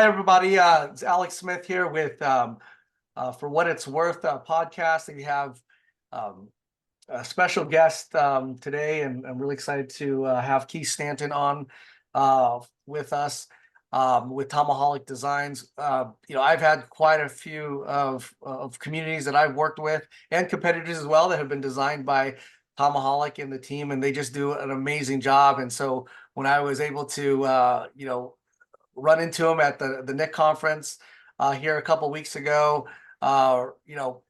Hi, everybody. It's Alex Smith here with For What It's Worth podcast. And we have um, a special guest today, and I'm really excited to have Keith Stanton on with us with Thoma-Holec Designs. I've had quite a few of communities that I've worked with and competitors as well that have been designed by Thoma-Holec and the team, and they just do an amazing job. And so when I was able to, run into him at the Nick conference here a couple weeks ago.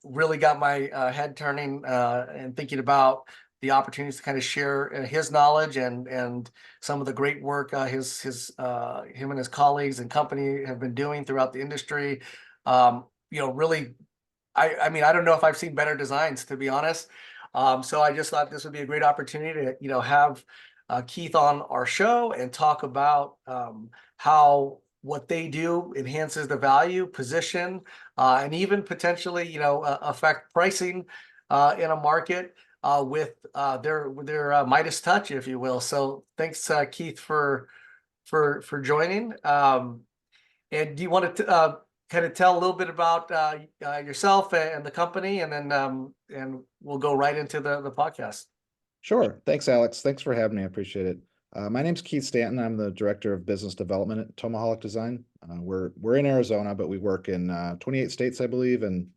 Really got my head turning and thinking about the opportunities to kind of share his knowledge and some of the great work him and his colleagues and company have been doing throughout the industry. Really, I mean, I don't know if I've seen better designs, to be honest. So I just thought this would be a great opportunity to, have Keith on our show and talk about how what they do enhances the value, position, and even potentially, affect pricing in a market with their Midas touch, if you will. So thanks, Keith, for joining. And do you want to kind of tell a little bit about yourself and the company, and then and we'll go right into the podcast. Sure. Thanks, Alex. Thanks for having me. I appreciate it. My name's Keith Stanton. I'm the Director of Business Development at Thoma-Holec Design. We're in Arizona, but we work in 28 states, I believe, and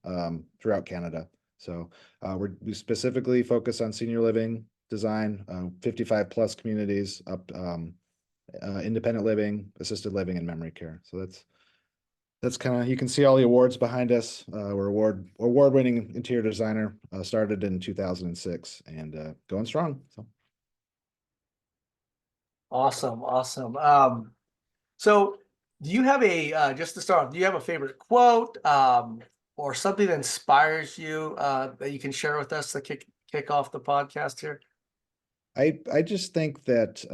throughout Canada. So we specifically focus on senior living design, 55 plus communities, up independent living, assisted living, and memory care. So that's kind of, you can see all the awards behind us. We're award-winning interior designer, started in 2006 and going strong. So Awesome. So do you have just to start off, do you have a favorite quote or something that inspires you that you can share with us to kick off the podcast here? I just think that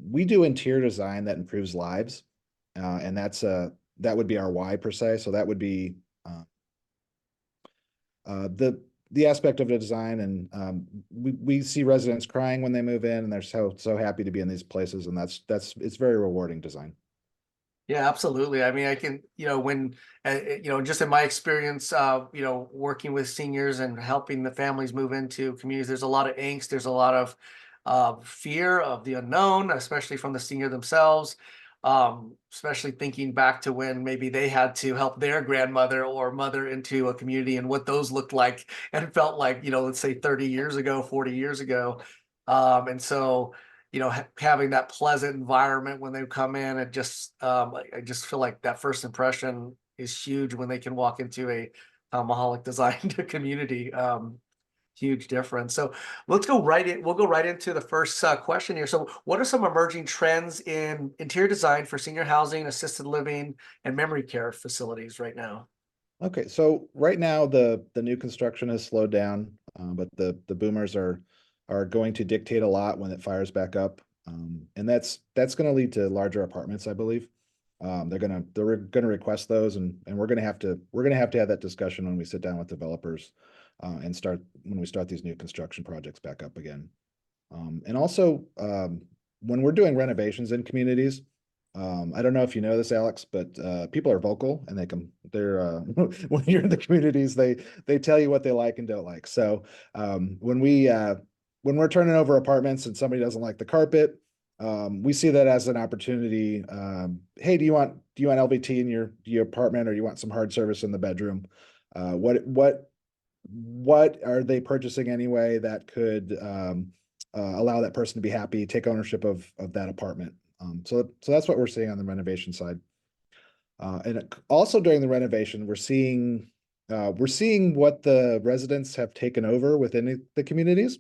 we do interior design that improves lives, and that would be our why per se. So that would be the aspect of the design, and we see residents crying when they move in, and they're so happy to be in these places, and it's very rewarding design. Yeah, absolutely. I mean, I can, when, just in my experience, working with seniors and helping the families move into communities, there's a lot of angst. There's a lot of fear of the unknown, especially from the senior themselves. Especially thinking back to when maybe they had to help their grandmother or mother into a community and what those looked like and felt like, let's say 30 years ago, 40 years ago. And so, having that pleasant environment when they come in, I just feel like that first impression is huge when they can walk into a Thoma-Holec designed community. Huge difference. So let's go right in. We'll go right into the first question here. So what are some emerging trends in interior design for senior housing, assisted living, and memory care facilities right now? Okay, so right now the new construction has slowed down, but the boomers are going to dictate a lot when it fires back up, and that's going to lead to larger apartments, I believe. They're gonna request those, and we're gonna have to have that discussion when we sit down with developers and when we start these new construction projects back up again. And also, when we're doing renovations in communities, I don't know if you know this, Alex, but people are vocal, and they're when you're in the communities, they tell you what they like and don't like. So when we're turning over apartments and somebody doesn't like the carpet, we see that as an opportunity. Hey, do you want LVT in your apartment, or you want some hard service in the bedroom? What are they purchasing anyway that could allow that person to be happy, take ownership of that apartment? So that's what we're seeing on the renovation side. And also during the renovation, we're seeing what the residents have taken over within the communities.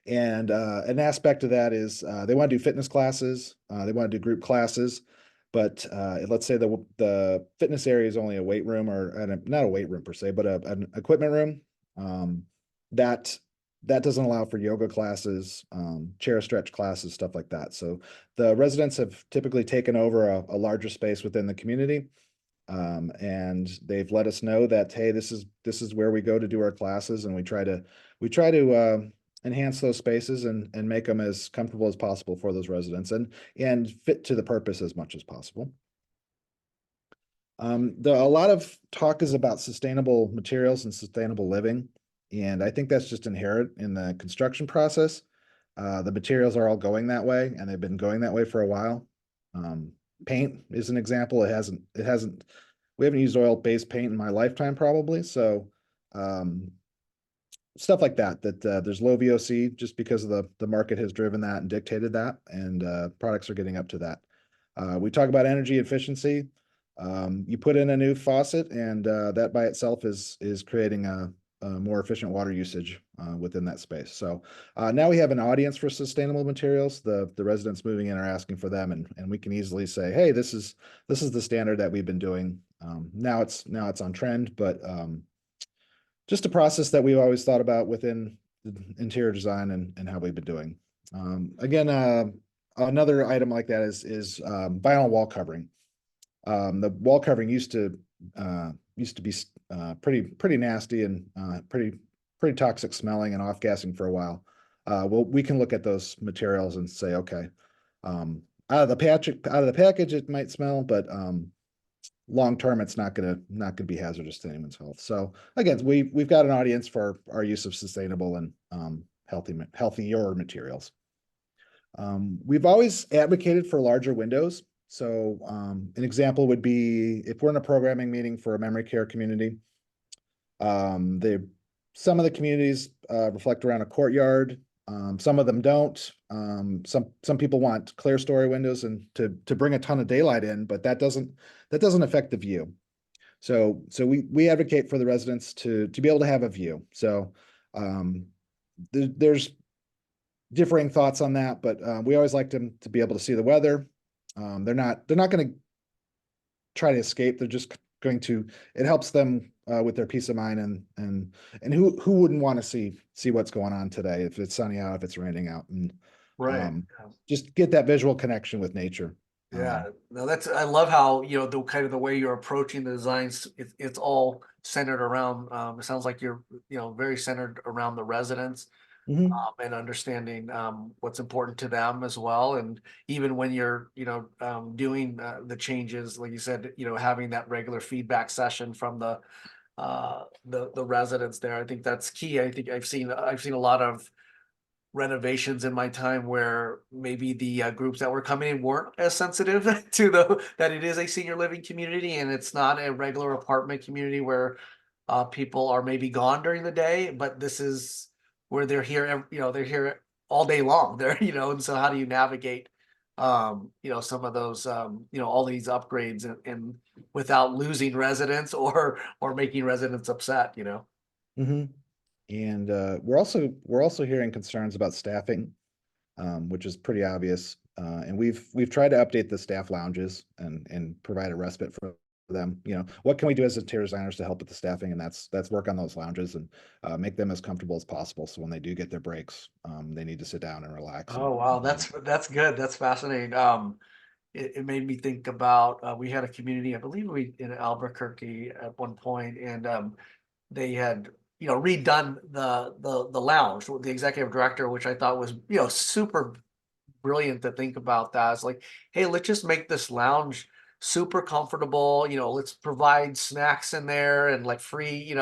And an aspect of that is they want to do fitness classes, they want to do group classes, but let's say the fitness area is only a weight room, or not a weight room per se, but an equipment room. That doesn't allow for yoga classes, chair stretch classes, stuff like that. So the residents have typically taken over a larger space within the community, and they've let us know that, hey, this is where we go to do our classes, and we try to enhance those spaces and make them as comfortable as possible for those residents and fit to the purpose as much as possible. A lot of talk is about sustainable materials and sustainable living, and I think that's just inherent in the construction process. The materials are all going that way, and they've been going that way for a while. Paint is an example. We haven't used oil-based paint in my lifetime probably, so stuff like that, there's low VOC just because of the market has driven that and dictated that, and products are getting up to that. We talk about energy efficiency. You put in a new faucet, and that by itself is creating a more efficient water usage within that space. So now we have an audience for sustainable materials. The residents moving in are asking for them, and we can easily say, hey, this is the standard that we've been doing. Now it's on trend, but just a process that we've always thought about within interior design and how we've been doing. Again, another item like that is vinyl wall covering. The wall covering used to be pretty nasty and pretty toxic smelling and off-gassing for a while. Well, we can look at those materials and say, okay, out of the package, it might smell, but long term, it's not gonna be hazardous to anyone's health. So again, we've got an audience for our use of sustainable and healthier materials. We've always advocated for larger windows. So an example would be if we're in a programming meeting for a memory care community. Some of the communities reflect around a courtyard. Some of them don't. Some people want clear story windows and to bring a ton of daylight in, but that doesn't affect the view. So we advocate for the residents to be able to have a view. So there's differing thoughts on that, but we always like them to be able to see the weather. They're not going to try to escape. They're just going to. It helps them with their peace of mind, and who wouldn't want to see what's going on today, if it's sunny out, if it's raining out, and Right. just get that visual connection with nature. Yeah, no, I love how, the kind of the way you're approaching the designs, it's all centered around, it sounds like you're, very centered around the residents, Mhm. and understanding, what's important to them as well. And even when you're, doing, the changes, like you said, having that regular feedback session from the residents there, I think that's key. I think I've seen a lot of renovations in my time where maybe the groups that were coming in weren't as sensitive to that it is a senior living community and it's not a regular apartment community where people are maybe gone during the day, but this is where they're here, they're here all day long. And so how do you navigate, some of those, all these upgrades and without losing residents or making residents upset. Mhm. And we're also hearing concerns about staffing, which is pretty obvious. And we've tried to update the staff lounges and provide a respite for them. What can we do as interior designers to help with the staffing? And that's work on those lounges and make them as comfortable as possible. So when they do get their breaks, they need to sit down and relax. Oh wow, that's good. That's fascinating. It made me think about we had a community, I believe we in Albuquerque at one point, and they had redone the lounge with the executive director, which I thought was super brilliant to think about that. It's like, hey, let's just make this lounge super comfortable. Let's provide snacks in there and like free,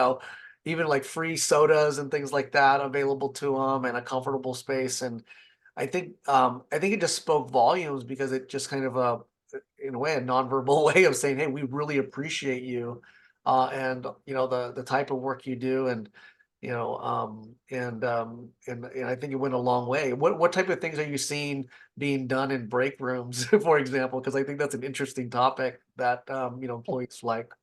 even like free sodas and things like that available to them and a comfortable space. And I think it just spoke volumes because it just kind of in a way a nonverbal way of saying, hey, we really appreciate you, and the type of work you do, and and I think it went a long way. What type of things are you seeing being done in break rooms, for example? Because I think that's an interesting topic that employees like.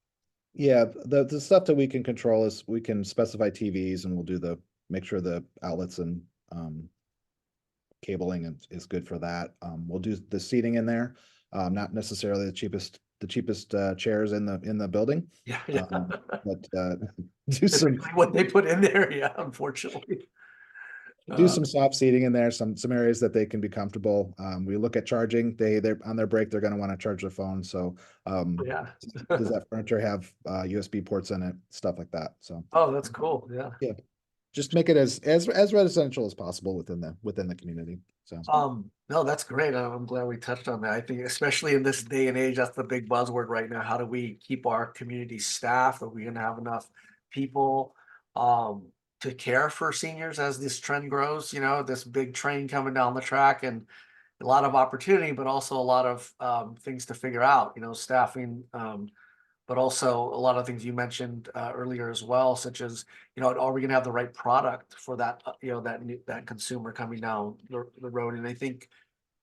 Yeah, the stuff that we can control is we can specify TVs, and we'll make sure the outlets and cabling is good for that. We'll do the seating in there, not necessarily the cheapest chairs in the building, Yeah, yeah. but do some Typically what they put in there, yeah, unfortunately. do Uh, some soft seating in there, some areas that they can be comfortable. We look at charging. They're on their break, they're going to want to charge their phone. So yeah. does that furniture have USB ports in it, stuff like that? So Oh, that's cool. Yeah. yeah, just make it as residential as possible within the community. So No, that's great. I'm glad we touched on that. I think especially in this day and age, that's the big buzzword right now. How do we keep our community staffed? Are we gonna have enough people to care for seniors as this trend grows? You know, this big train coming down the track, and a lot of opportunity, but also a lot of things to figure out, you know, staffing, but also a lot of things you mentioned earlier as well, such as, you know, are we going to have the right product for that, you know, that consumer coming down the road? And I think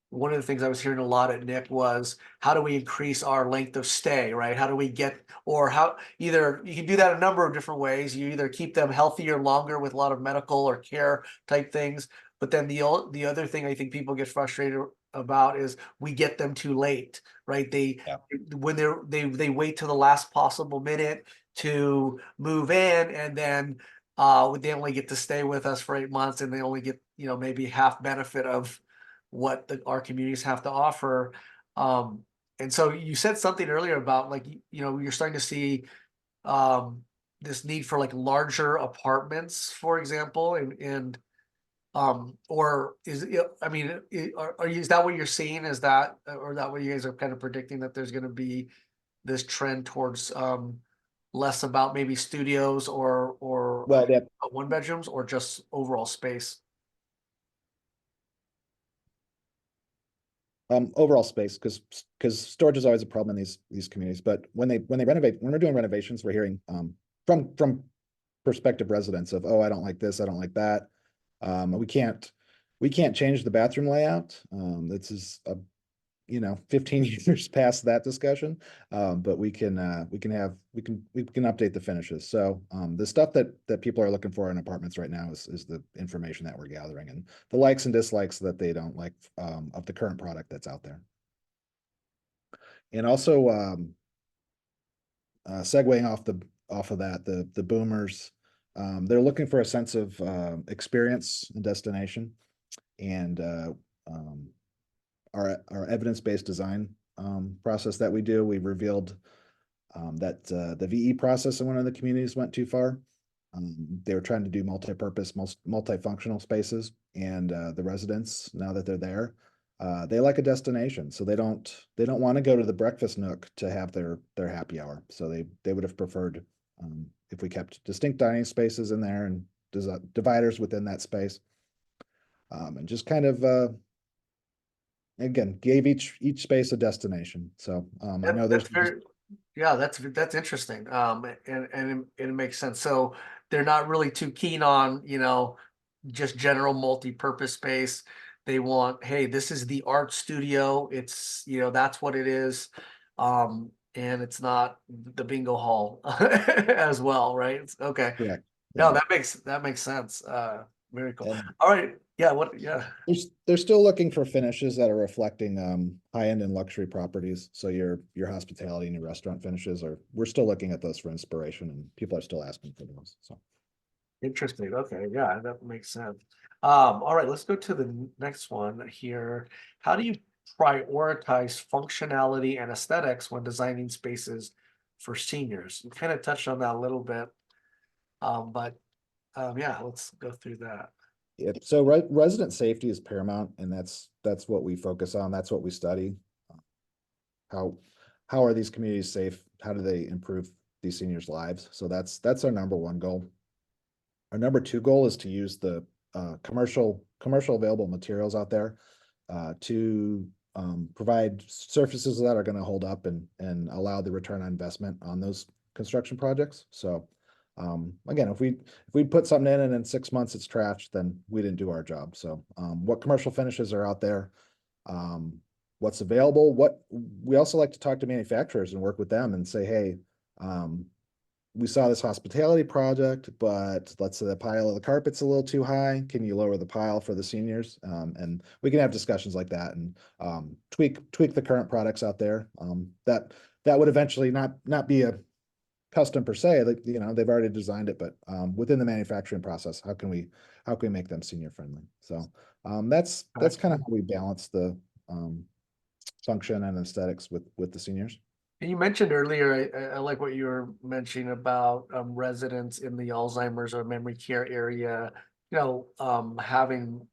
one of the things I was hearing a lot at Nick was how do we increase our length of stay, right? How do we get, or how either you can do that a number of different ways. You either keep them healthier longer with a lot of medical or care type things, but then the other thing I think people get frustrated about is we get them too late, right? yeah, When they wait to the last possible minute to move in, and then they only get to stay with us for 8 months, and they only get, you know, maybe half benefit of what our communities have to offer. And so you said something earlier about like, you know, you're starting to see um, this need for like larger apartments, for example, and or is it, I mean, is that what you're seeing? Is that, or that what you guys are kind of predicting that there's going to be this trend towards less about maybe studios or well, yeah, one bedrooms or just overall space? overall space, because storage is always a problem in these communities. But when we're doing renovations, we're hearing from prospective residents of, oh, I don't like this, I don't like that. We can't change the bathroom layout. This is a 15 years past that discussion. But we can update the finishes. So the stuff that people are looking for in apartments right now is the information that we're gathering and the likes and dislikes that they don't like of the current product that's out there. And also segueing off of that, the boomers, they're looking for a sense of experience and destination, and our evidence-based design process that we do, we revealed that the VE process in one of the communities went too far. They were trying to do multi-purpose, multifunctional spaces, and the residents, now that they're there, they like a destination, so they don't want to go to the breakfast nook to have their happy hour. So they would have preferred if we kept distinct dining spaces in there and dividers within that space, and just kind of again gave each space a destination. So I know there's That's very, yeah, that's interesting. And it makes sense. So they're not really too keen on, you know, just general multi-purpose space. They want, hey, this is the art studio. It's, you know, that's what it is. And it's not the bingo hall as well, right? Okay. correct. No, Yeah. that makes sense. Very cool. And All right. Yeah, yeah. they're still looking for finishes that are reflecting high-end and luxury properties. So your hospitality and your restaurant finishes we're still looking at those for inspiration, and people are still asking for those. So Interesting. Okay, yeah, that makes sense. All right, let's go to the next one here. How do you prioritize functionality and aesthetics when designing spaces for seniors? You kind of touched on that a little bit, but yeah, let's go through that. yeah, so resident safety is paramount, and that's what we focus on. That's what we study. How how are these communities safe? How do they improve these seniors' lives? So that's our number one goal. Our number two goal is to use the commercial available materials out there to provide surfaces that are going to hold up and allow the return on investment on those construction projects. So again, if we put something in and in 6 months it's trashed, then we didn't do our job. So what commercial finishes are out there? What's available? What we also like to talk to manufacturers and work with them and say, hey, we saw this hospitality project, but let's say the pile of the carpet's a little too high. Can you lower the pile for the seniors? And we can have discussions like that and tweak the current products out there. That would eventually not be a custom per se. Like, they've already designed it, but within the manufacturing process, how can we make them senior friendly? So that's kind of how we balance the function and aesthetics with the seniors. You mentioned earlier, I like what you were mentioning about residents in the Alzheimer's or memory care area, having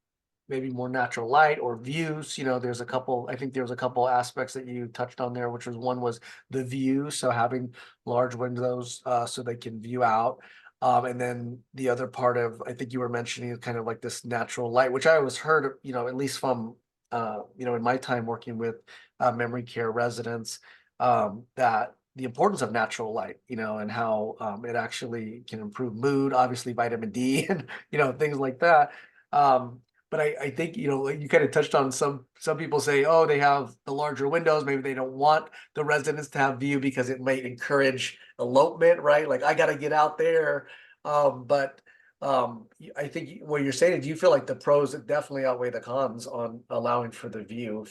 maybe more natural light or views. There's a couple, I think there was a couple aspects that you touched on there, which was one was the view. So having large windows so they can view out. And then the other part of, I think you were mentioning kind of like this natural light, which I always heard, at least from, in my time working with memory care residents, that the importance of natural light, and how it actually can improve mood, obviously vitamin D and, things like that. But I think, like you kind of touched on some people say, oh, they have the larger windows. Maybe they don't want the residents to have view because it might encourage elopement, right? Like I got to get out there. But I think what you're saying, do you feel like the pros definitely outweigh the cons on allowing for the view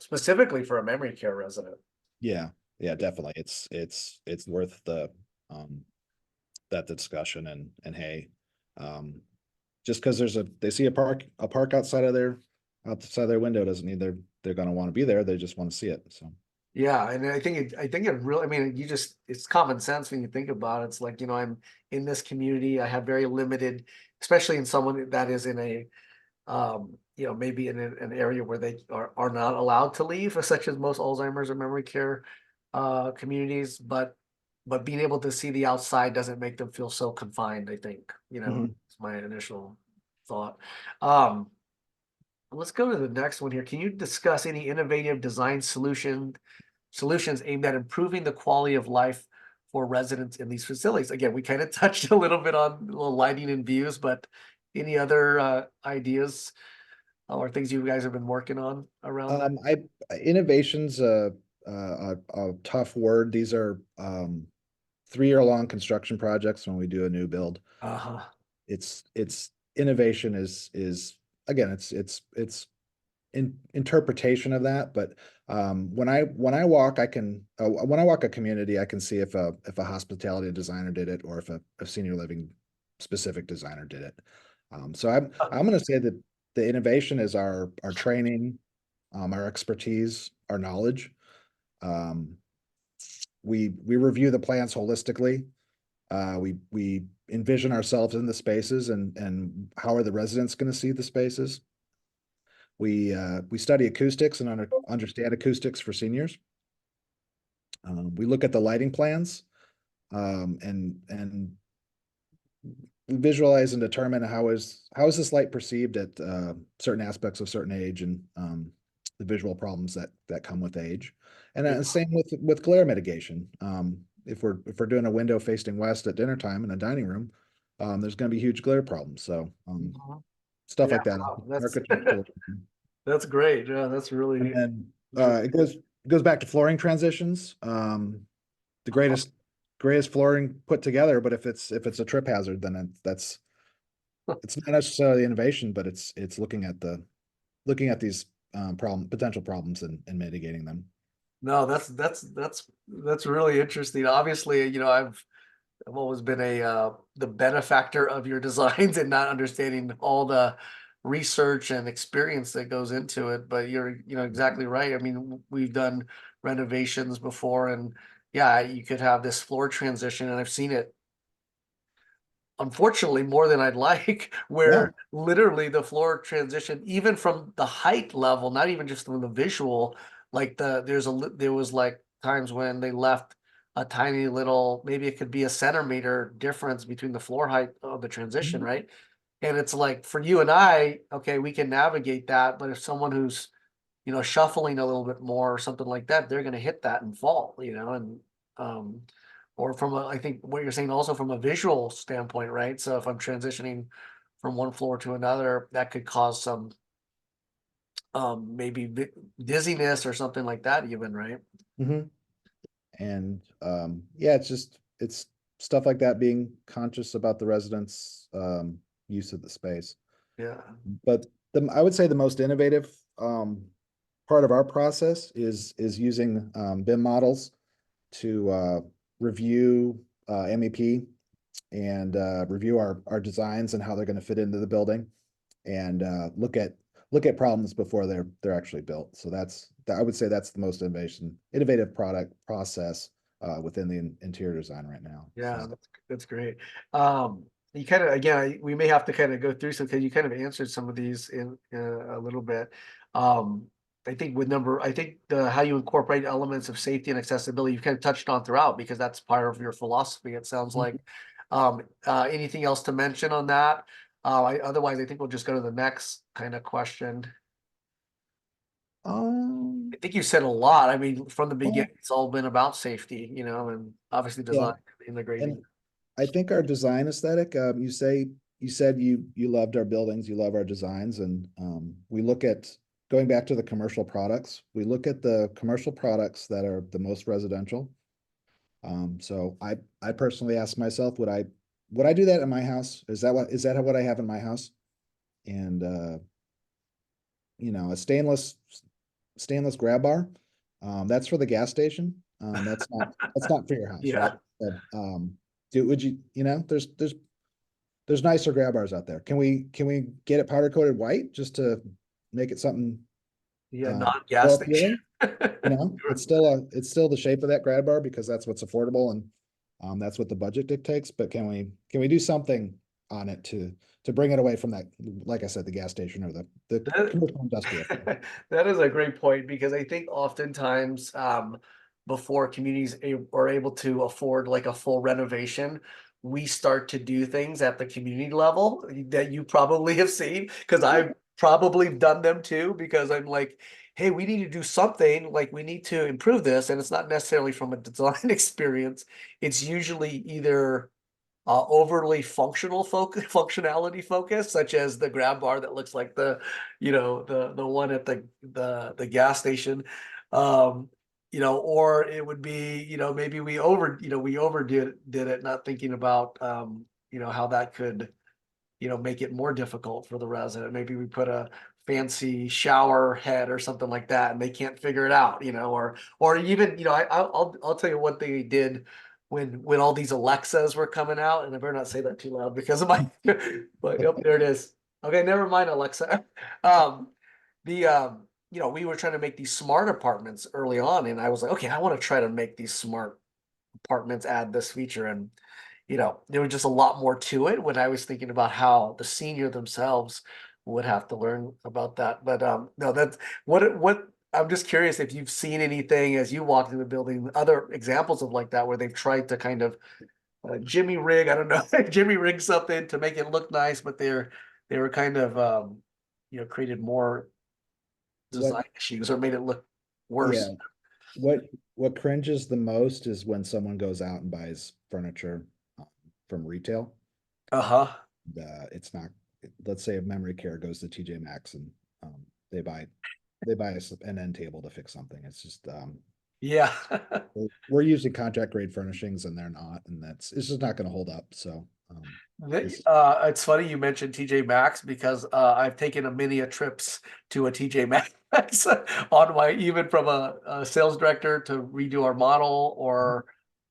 specifically for a memory care resident? Yeah, yeah, definitely. It's worth the um that discussion and hey, um just because they see a park outside their window doesn't mean they're gonna want to be there. They just want to see it. So Yeah, and I think it really, I mean, it's common sense when you think about it. It's like, I'm in this community. I have very limited, especially in someone that is in a, maybe in an area where they are not allowed to leave, such as most Alzheimer's or memory care communities. But being able to see the outside doesn't make them feel so confined, I think, mhm. it's my initial thought. Um, let's go to the next one here. Can you discuss any innovative design solutions aimed at improving the quality of life for residents in these facilities? Again, we kind of touched a little bit on lighting and views, but any other ideas or things you guys have been working on around that? I innovation's a tough word. These are 3-year long construction projects when we do a new build. Uh-huh. It's innovation is again it's interpretation of that, but when I walk when I walk a community, I can see if a hospitality designer did it or if a senior living specific designer did it. So I'm going to say that the innovation is our training, our expertise, our knowledge. um, we review the plans holistically. We envision ourselves in the spaces and how are the residents going to see the spaces. We study acoustics and understand acoustics for seniors. We look at the lighting plans, and visualize and determine how is this light perceived at certain aspects of certain age and the visual problems that come with age. And Yeah. same with glare mitigation. If we're doing a window facing west at dinner time in a dining room, there's going to be huge glare problems. So Mhm. stuff Yeah, like that, wow, that's architectural. that's great. Yeah, that's And really then interesting. it goes back to flooring transitions. The greatest flooring put together, but if it's a trip hazard, then it's not necessarily innovation, but it's looking at these potential problems and mitigating them. No, that's really interesting. Obviously, I've always been the benefactor of your designs and not understanding all the research and experience that goes into it. But you're, exactly right. I mean, we've done renovations before, and yeah, you could have this floor transition, and I've seen it unfortunately more than I'd like, Yeah. where literally the floor transition, even from the height level, not even just from the visual, like there was like times when they left a tiny little, maybe it could be a centimeter difference between the floor height of the transition, Mhm. right? And it's like for you and I, okay, we can navigate that, but if someone who's shuffling a little bit more or something like that, they're going to hit that and fall, and um, or I think what you're saying also from a visual standpoint, right? So if I'm transitioning from one floor to another, that could cause some maybe dizziness or something like that, even, right? Mhm. And yeah, it's stuff like that, being conscious about the residents' use of the space. Yeah. But I would say the most innovative part of our process is using BIM models to review MEP and review our designs and how they're going to fit into the building, and look at problems before they're actually built. So I would say that's the most innovative product process within the interior design right now. Yeah, So that's great. You kind of again, we may have to kind of go through some because you kind of answered some of these in a little bit. Um, I think I think the how you incorporate elements of safety and accessibility you've kind of touched on throughout because that's part of your philosophy. It sounds like. Anything else to mention on that? Otherwise, I think we'll just go to the next kind of question. I think you said a lot. I mean, from the well, beginning, it's all been about safety, and obviously yeah, design, integrating. and I think our design aesthetic, you said you loved our buildings, you love our designs, and we look at going back to the commercial products. We look at the commercial products that are the most residential. So I personally ask myself, would I do that in my house? Is that what I have in my house? And a stainless grab bar, that's for the gas station. That's not for your house, Yeah. right? So, would you, there's nicer grab bars out there. Can we get it powder coated white just to make it something Yeah, more non-gas station. appealing? It's still the shape of that grab bar because that's what's affordable and that's what the budget dictates. But can we do something on it to bring it away from that, like I said, the gas station or the That, commercial industrial? that is a great point because I think oftentimes before communities are able to afford like a full renovation, we start to do things at the community level that you probably have seen because I've probably done them too because I'm like, hey, we need to do something like we need to improve this, and it's not necessarily from a design experience. It's usually either overly functionality focus, such as the grab bar that looks like the one at the gas station, um, or it would be maybe we overdid it, not thinking about how that could make it more difficult for the resident. Maybe we put a fancy shower head or something like that, and they can't figure it out, or even I'll tell you what they did when all these Alexas were coming out, and I better not say that too loud because of my, but yep, there it is. Okay, never mind, Alexa. Um, we were trying to make these smart apartments early on, and I was like, okay, I want to try to make these smart apartments add this feature, and there was just a lot more to it when I was thinking about how the senior themselves would have to learn about that. But no, that's what I'm just curious if you've seen anything as you walked in the building, other examples of like that where they've tried to kind of Jimmy rig, I don't know, Jimmy rig something to make it look nice, but they were kind of created more What, design issues or made it look worse. yeah, what what cringes the most is when someone goes out and buys furniture from retail. Uh-huh. It's not, let's say a memory care goes to TJ Maxx and um, they buy an end table to fix something. It's just Yeah. we're using contract grade furnishings and they're not, and it's just not going to hold up. So this It's funny you mentioned TJ Maxx because I've taken a many a trips to a TJ Maxx on my even from a sales director to redo our model or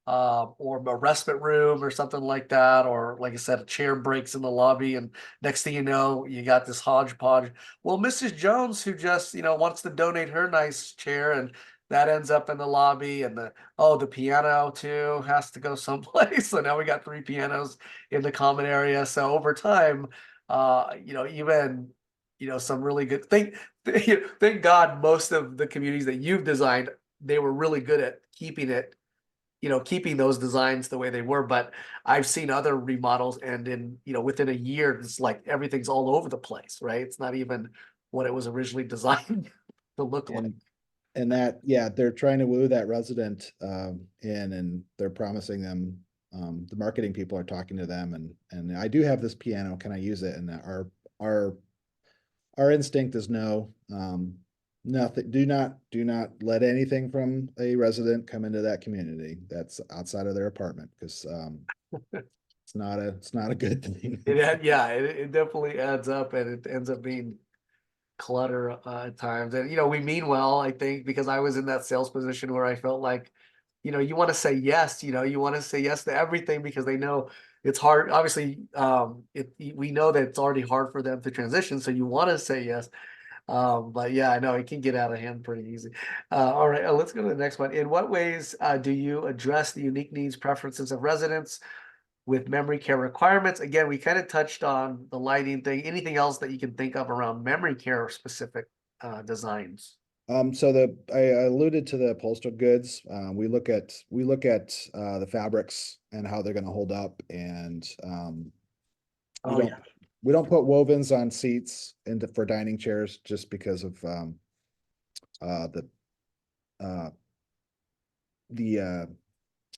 a respite room or something like that, or like I said, a chair breaks in the lobby, and next thing you know, you got this hodgepodge. Well, Mrs. Jones, who just wants to donate her nice chair, and that ends up in the lobby, and the piano too has to go someplace. So now we got three pianos in the common area. So over time, even some really good thank God most of the communities that you've designed, they were really good at keeping those designs the way they were. But I've seen other remodels, and within a year, it's like everything's all over the place, right? It's not even what it was originally designed to look like. and that, yeah, they're trying to woo that resident in, and they're promising them, the marketing people are talking to them, and I do have this piano, can I use it? And our our instinct is no. Nothing, do not let anything from a resident come into that community that's outside of their apartment, because it's not a good thing. Yeah, it definitely adds up, and it ends up being clutter at times. And we mean well, I think, because I was in that sales position where I felt like, you want to say yes, you want to say yes to everything because they know it's hard. Obviously, we know that it's already hard for them to transition, so you want to say yes. But yeah, I know it can get out of hand pretty easy. All right, let's go to the next one. In what ways do you address the unique needs, preferences of residents with memory care requirements? Again, we kind of touched on the lighting thing. Anything else that you can think of around memory care specific designs? So I alluded to the upholstered goods. We look at the fabrics and how they're going to hold up, and we Oh don't yeah. we don't put wovens on seats for dining chairs just because of the uh, the uh,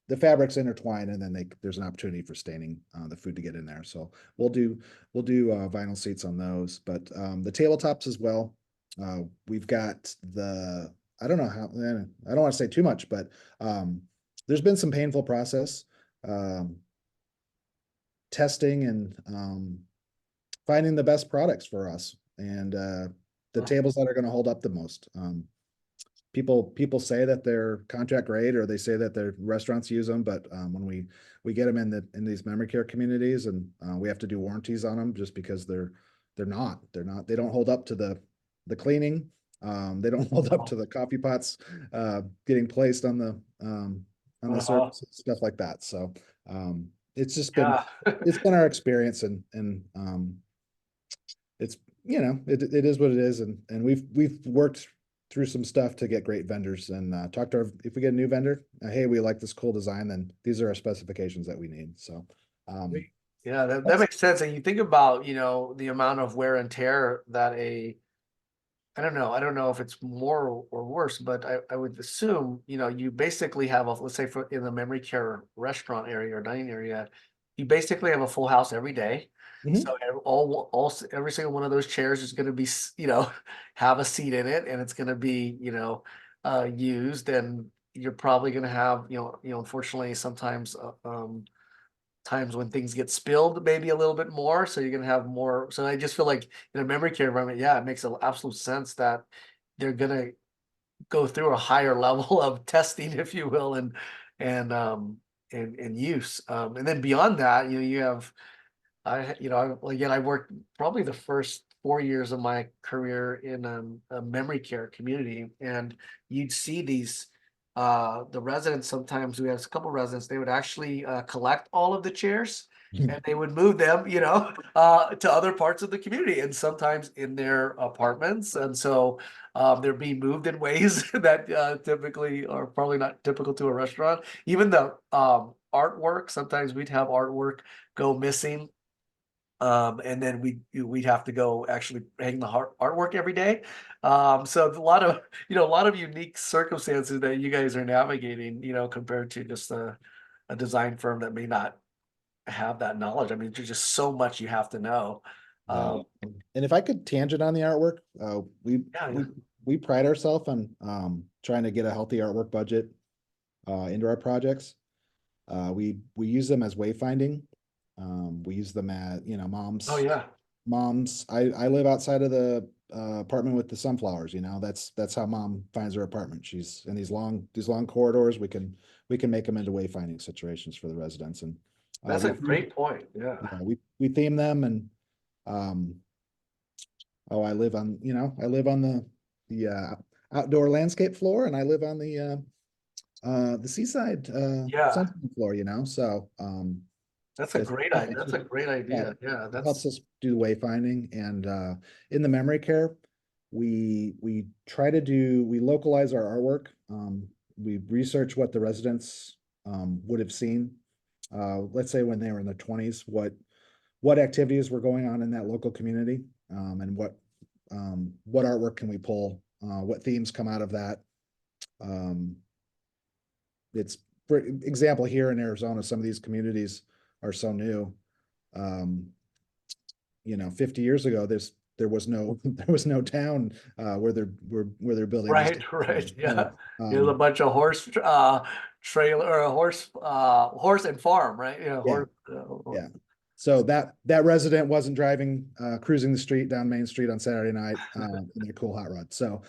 the fabrics intertwine, and then there's an opportunity for staining the food to get in there. So we'll do vinyl seats on those, but the tabletops as well. We've got the I don't know how I don't want to say too much, but there's been some painful process um, testing and finding the best products for us and the tables that are going to hold up the most. People say that they're contract grade or they say that their restaurants use them, but when we get them in these memory care communities, and we have to do warranties on them just because they don't hold up to the cleaning. They don't hold up to the coffee pots getting placed on the Uh-huh. surface, stuff like that. So it's just been Yeah. it's been our experience, and it's it is what it is, and we've worked through some stuff to get great vendors, and talk to if we get a new vendor, hey, we like this cool design, then these are our specifications that we need. So Yeah, that that's makes sense. And you think about, the amount of wear and tear that I don't know if it's more or worse, but I would assume, you basically have let's say in the memory care restaurant area or dining area, you basically have a full house every day. mhm. So every single one of those chairs is going to be, have a seat in it, and it's going to be, used, and you're probably going to have, unfortunately sometimes, times when things get spilled maybe a little bit more, so you're gonna have more. So I just feel like in a memory care environment, yeah, it makes absolute sense that they're gonna go through a higher level of testing, if you will, and use. And then beyond that, you have again, I worked probably the first 4 years of my career in a memory care community, and you'd see these the residents. Sometimes we had a couple residents, they would actually collect all of the chairs, and they would move them, to other parts of the community, and sometimes in their apartments. And so they're being moved in ways that typically are probably not typical to a restaurant. Even the artwork, sometimes we'd have artwork go missing, and then we'd have to go actually hang the artwork every day. So a lot of a lot of unique circumstances that you guys are navigating, compared to just a design firm that may not have that knowledge. I mean, there's just so much you have to know. Yeah. Um, And if I could tangent on the artwork, we yeah, yeah. we we pride ourselves on trying to get a healthy artwork budget into our projects. We use them as wayfinding. We use them at Oh moms. yeah, I live outside of the apartment with the sunflowers. That's how mom finds her apartment. She's in these long corridors. We can make them into wayfinding situations for the residents, and that's a we great point. Yeah. yeah, we theme them, and um, oh, I live on the outdoor landscape floor, and I live on the seaside Yeah, sunset floor. So that's a it's great yeah, idea. it's That's just a great yeah, idea. Yeah, it helps that's us do wayfinding, and in the memory care, we try to we localize our artwork. We research what the residents would have seen. Let's say when they were in their 20s, what activities were going on in that local community, and what artwork can we pull, what themes come out of that. Um, it's for example, here in Arizona, some of these communities are so new. Um, 50 years ago, there was no there was no town where they're building these. right. Right. Yeah. So, There's a bunch of horse trailer, or a horse and farm, right? Yeah, yeah, horse. yeah. So that resident wasn't driving, cruising the street down Main Street on Saturday night in their cool hot rod. So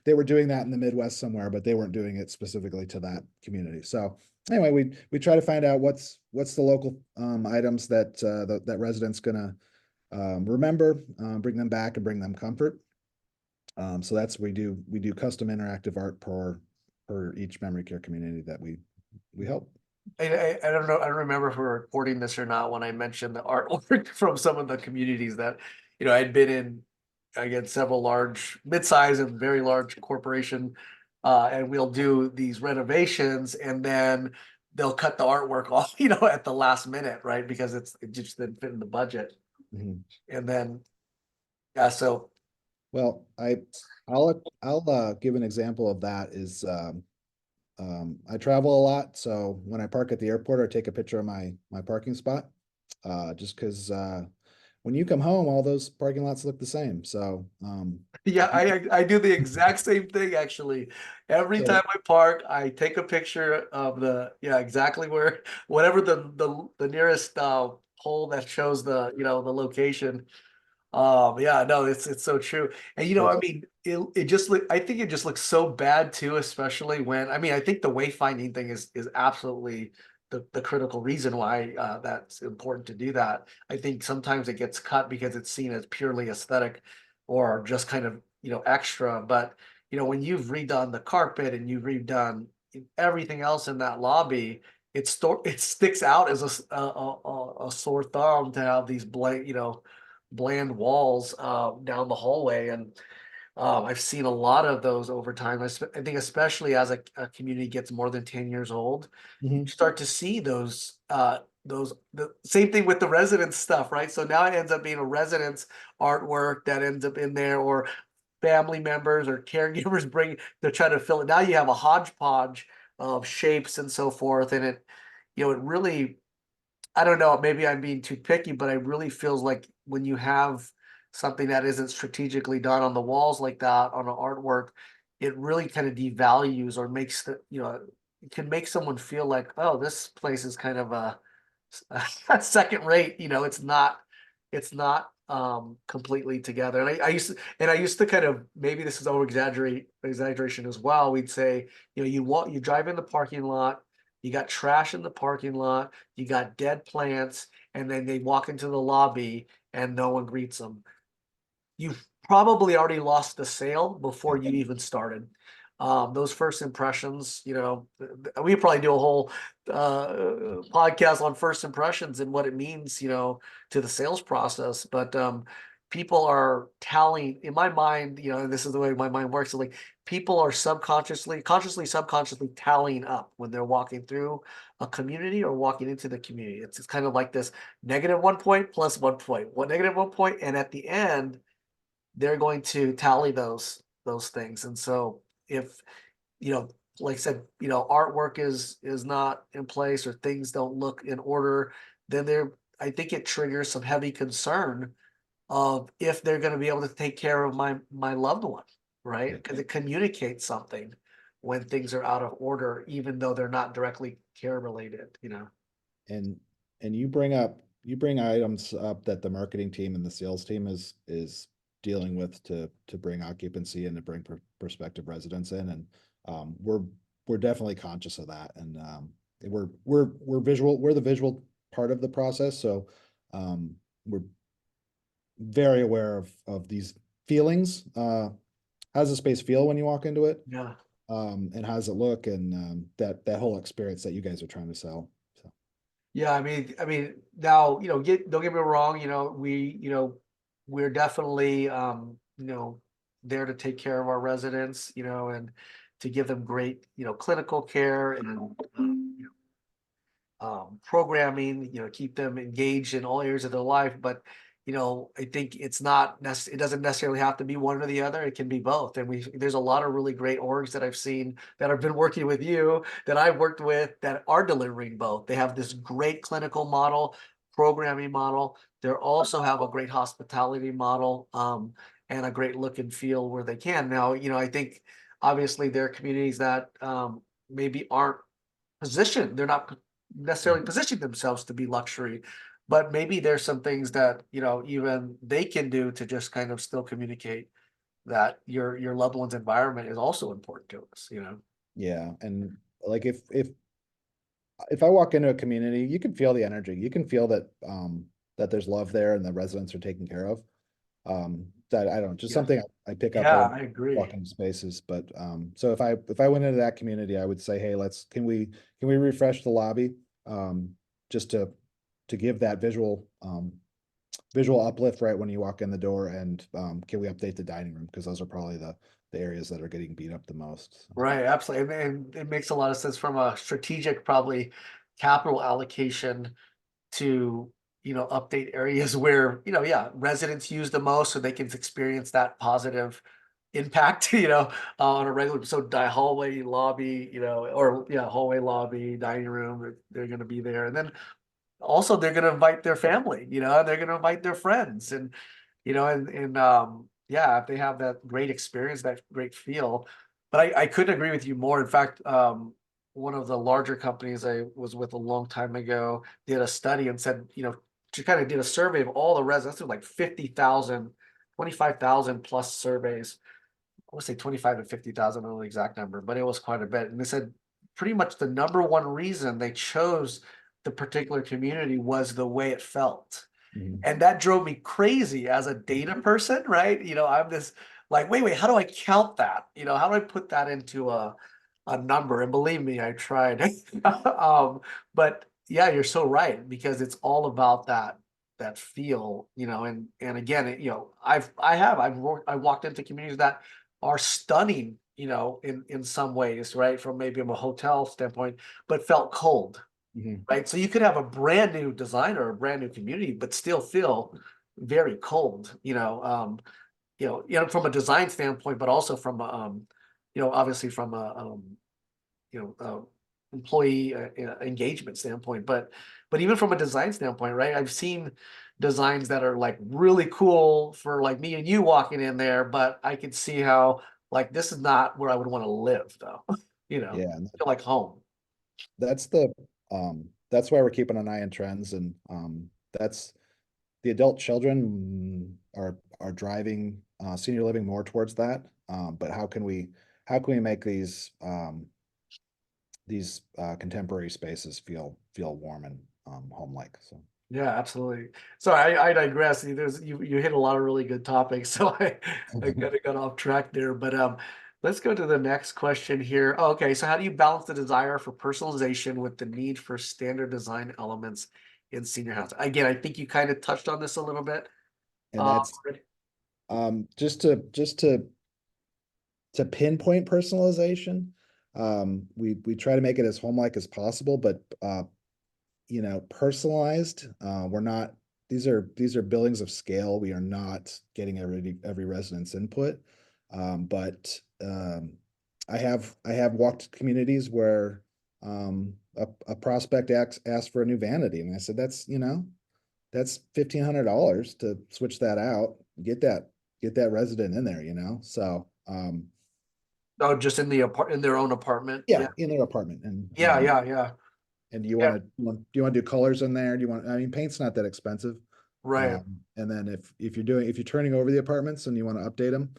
they were doing that in the Midwest somewhere, but they weren't doing it specifically to that community. So anyway, we try to find out what's the local items that that resident's gonna remember, bring them back and bring them comfort. So that's, we do custom interactive art per each memory care community that we help. I don't know, I don't remember if we were recording this or not when I mentioned the artwork from some of the communities that, I'd been in, again, several large, mid-size and very large corporation. And we'll do these renovations and then they'll cut the artwork off, at the last minute, right? Because it just didn't fit in the budget. Mhm. And then, yeah, so Well, I'll give an example of that is, I travel a lot, so when I park at the airport, I take a picture of my parking spot. Just because when you come home, all those parking lots look the same. So yeah, I do the exact same thing actually. Every so time I park, I take a picture of exactly where whatever the nearest pole that shows the location. Yeah, no, it's so true. And I so mean, it just look I think it just looks so bad too, especially when I think the wayfinding thing is absolutely the critical reason why that's important to do that. I think sometimes it gets cut because it's seen as purely aesthetic or just kind of, extra. But when you've redone the carpet and you've redone everything else in that lobby, it sticks out as a sore thumb to have these bland walls down the hallway. And I've seen a lot of those over time. I think especially as a community gets more than 10 years old, you mhm. start to see the same thing with the residence stuff, right? So now it ends up being a residence artwork that ends up in there, or family members or caregivers they're trying to fill it. Now you have a hodgepodge of shapes and so forth. And it really, I don't know, maybe I'm being too picky, but it really feels like when you have something that isn't strategically done on the walls like that on an artwork, it really kind of devalues or makes it can make someone feel like, oh, this place is kind of a second rate, it's not completely together. And I used to kind of, maybe this is exaggeration as well. We'd say, you drive in the parking lot, you got trash in the parking lot, you got dead plants, and then they walk into the lobby and no one greets them. You've probably already lost the sale before you even started. Those first impressions, we probably do a whole podcast on first impressions and what it means, to the sales process. But people are tallying, in my mind, and this is the way my mind works. Like, people are consciously, subconsciously tallying up when they're walking through a community or walking into the community. It's kind of like this -1 point plus 1 point, one -1 point, and at the end they're going to tally those things. And so if, you know, like I said, artwork is not in place or things don't look in order, then I think it triggers some heavy concern of if they're going to be able to take care of my loved one, right? Yeah. Because it communicates something when things are out of order, even though they're not directly care related. And you bring items up that the marketing team and the sales team is dealing with to bring occupancy and to bring prospective residents in, and we're definitely conscious of that, and we're the visual part of the process, so we're very aware of these feelings. How does the space feel when you walk into it? Yeah. And how does it look, and that whole experience that you guys are trying to sell. So Yeah, I mean, now, don't get me wrong, we're definitely, there to take care of our residents, and to give them great, clinical care and programming, keep them engaged in all areas of their life. But, I think it doesn't necessarily have to be one or the other. It can be both. And there's a lot of really great orgs that I've seen that have been working with you, that I've worked with, that are delivering both. They have this great clinical model, programming model. They also have a great hospitality model, and a great look and feel where they can. Now, I think obviously there are communities that maybe aren't positioned. They're not necessarily positioning themselves to be luxury, but maybe there's some things that, even they can do to just kind of still communicate that your loved one's environment is also important to us. yeah, and like if I walk into a community, you can feel the energy. You can feel that that there's love there and the residents are taken care of. I don't know, just Yeah. something I pick up Yeah, when I agree. walking spaces. But so if I went into that community, I would say, hey, can we refresh the lobby? Just to give that visual uplift right when you walk in the door, and can we update the dining room? Because those are probably the areas that are getting beat up the most. So, Right, absolutely. And it makes a lot of sense from a strategic, probably capital allocation to, update areas where, yeah, residents use the most so they can experience that positive impact, on a regular, so hallway, lobby, or yeah, hallway, lobby, dining room, they're going to be there. And then also they're going to invite their family, they're going to invite their friends and, yeah, if they have that great experience, that great feel. But I couldn't agree with you more. In fact, one of the larger companies I was with a long time ago did a study and said, she kind of did a survey of all the residents, like 50,000, 25,000 plus surveys. I would say 25 to 50,000, I don't know the exact number, but it was quite a bit. And they said pretty much the number one reason they chose the particular community was the way it felt. mhm. And that drove me crazy as a data person, right? I'm this like, wait, how do I count that? How do I put that into a number? And believe me, I tried. But yeah, you're so right, because it's all about that feel, and again, I walked into communities that are stunning, in some ways, right? From maybe from a hotel standpoint, but felt cold, Mhm. right? So you could have a brand new design or a brand new community, but still feel very cold, from a design standpoint, but also from obviously from a you know, employee engagement standpoint, but even from a design standpoint, right? I've seen designs that are like really cool for like me and you walking in there, but I could see how like this is not where I would want to live, though. Yeah, and Feel like home. that's that's why we're keeping an eye on trends, and that's the adult children are driving senior living more towards that. But how can we make these contemporary spaces feel warm and home-like? So Yeah, absolutely. Sorry, I digress. You hit a lot of really good topics, so I kind of got off track there. But let's go to the next question here. Oh, okay, so how do you balance the desire for personalization with the need for standard design elements in senior housing? Again, I think you kind of touched on this a little bit. and that's Already. just to pinpoint personalization. We try to make it as home-like as possible, but personalized. We're not. These are buildings of scale. We are not getting every resident's input. But I have walked communities where a prospect asked for a new vanity, and I said, that's $1,500 to switch that out. Get that resident in there. So Oh, just in their own apartment. yeah, Yeah, in their apartment, and yeah, yeah, yeah, and do you yeah. want to do colors in there? I mean, paint's not that expensive. Right. And then if you're turning over the apartments and you want to update them,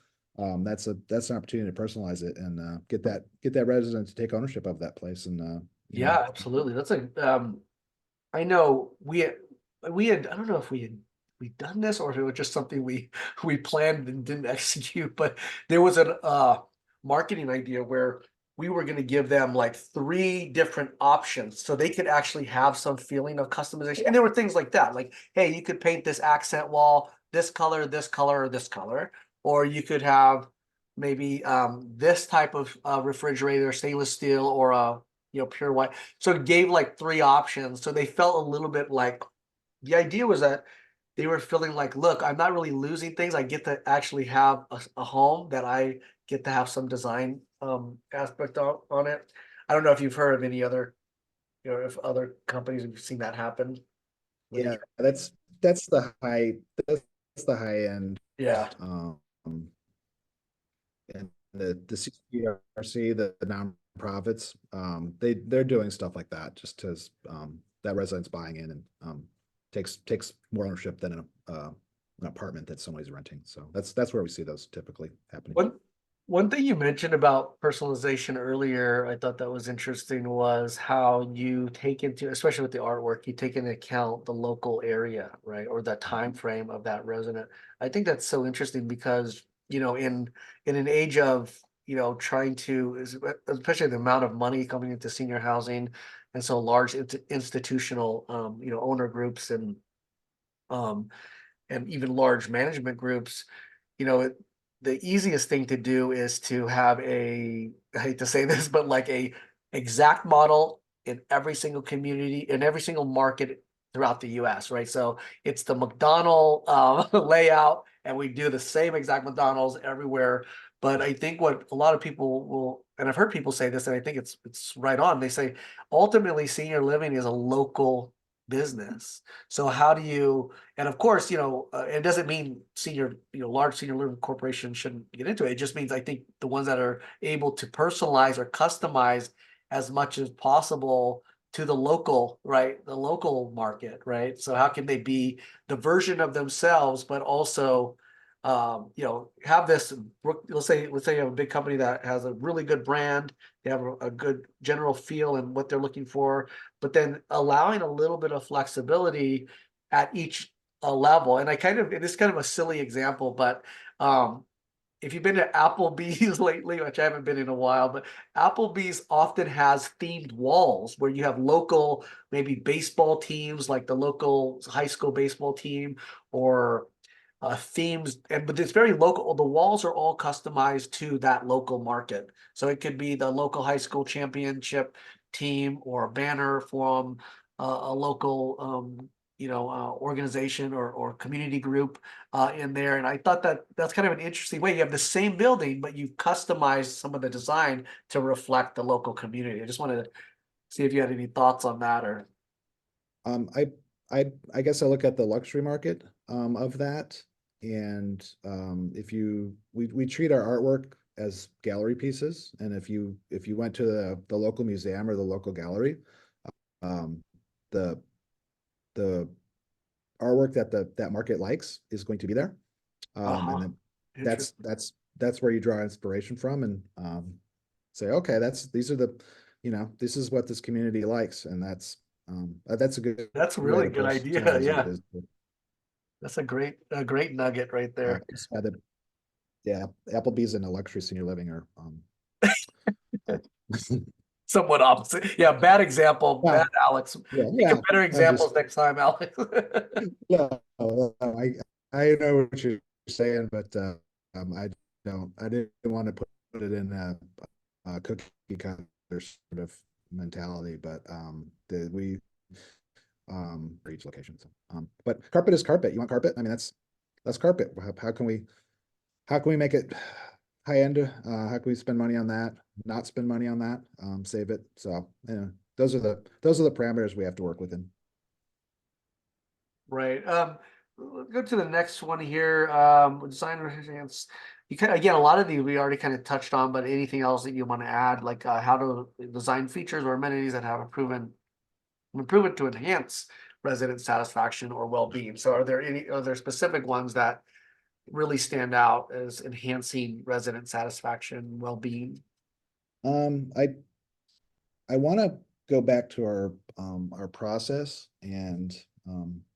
that's an opportunity to personalize it and get that resident to take ownership of that place. And Yeah, absolutely. That's I know we had I don't know if we done this or if it was just something we planned and didn't execute, but there was a marketing idea where we were going to give them like three different options so they could actually have some feeling of customization. And there were things like that, like, hey, you could paint this accent wall this color, or this color, or you could have maybe this type of refrigerator, stainless steel, or pure white. So it gave like three options. So they felt a little bit like the idea was that they were feeling like, look, I'm not really losing things. I get to actually have a home that I get to have some design aspect on it. I don't know if you've heard of any other, if other companies have seen that happen. Where they yeah, that's the high end. yeah. Um, and the CCRC, the nonprofits, they're doing stuff like that just as that resident's buying in and takes more ownership than an apartment that somebody's renting. So that's where we see those typically happening. One One thing you mentioned about personalization earlier, I thought that was interesting, was how you take into, especially with the artwork, you take into account the local area, right? Or the time frame of that resident. I think that's so interesting because, in an age of, trying to, especially the amount of money coming into senior housing and so large institutional, owner groups um, and even large management groups, the easiest thing to do is to have I hate to say this, but like a exact model in every single community, in every single market throughout the US, right? So it's the McDonald layout, and we do the same exact McDonald's everywhere. But I think what a lot of people will, and I've heard people say this, and I think it's right on. They say ultimately senior living is a local business. So how do you, and of course, it doesn't mean large senior living corporations shouldn't get into it. It just means I think the ones that are able to personalize or customize as much as possible to the local, right? The local market, right? So how can they be the version of themselves, but also, have this, let's say you have a big company that has a really good brand, they have a good general feel and what they're looking for, but then allowing a little bit of flexibility at each level. And it is kind of a silly example, but if you've been to Applebee's lately, which I haven't been in a while, but Applebee's often has themed walls where you have local, maybe baseball teams, like the local high school baseball team, or themes, but it's very local. The walls are all customized to that local market. So it could be the local high school championship team or a banner from a local organization or community group in there. And I thought that's kind of an interesting way. You have the same building, but you've customized some of the design to reflect the local community. I just wanted to see if you had any thoughts on that. Or Um, I, I guess I look at the luxury market, of that. And, we treat our artwork as gallery pieces. And if you went to the local museum or the local gallery, um, the, the artwork that market likes is going to be there. And uh-huh. then Interesting. that's where you draw inspiration from, and, say, okay, this is what this community likes. And that's a good That's a way really to good idea. personalize your Yeah. business. That's a great nugget right there. Just by yeah, Applebee's and a luxury senior living are, uh, Somewhat opposite. Yeah, bad example, yeah, bad Alex. yeah, Think of yeah. better I'm just, examples next time, Alex. yeah, I know what you're saying, but, I didn't want to put it in a cookie cutter sort of mentality, but, for each location. So, but carpet is carpet. You want carpet? I mean, that's carpet. How can we make it high end? How can we spend money on that? Not spend money on that? Save it. So, those are the parameters we have to work within. Right. Go to the next one here. Design enhance. You kind of, again, a lot of these we already kind of touched on, but anything else that you want to add, like how to design features or amenities that have proven to enhance resident satisfaction or well-being. So are there specific ones that really stand out as enhancing resident satisfaction, well-being? Um, I I want to go back to our process, and,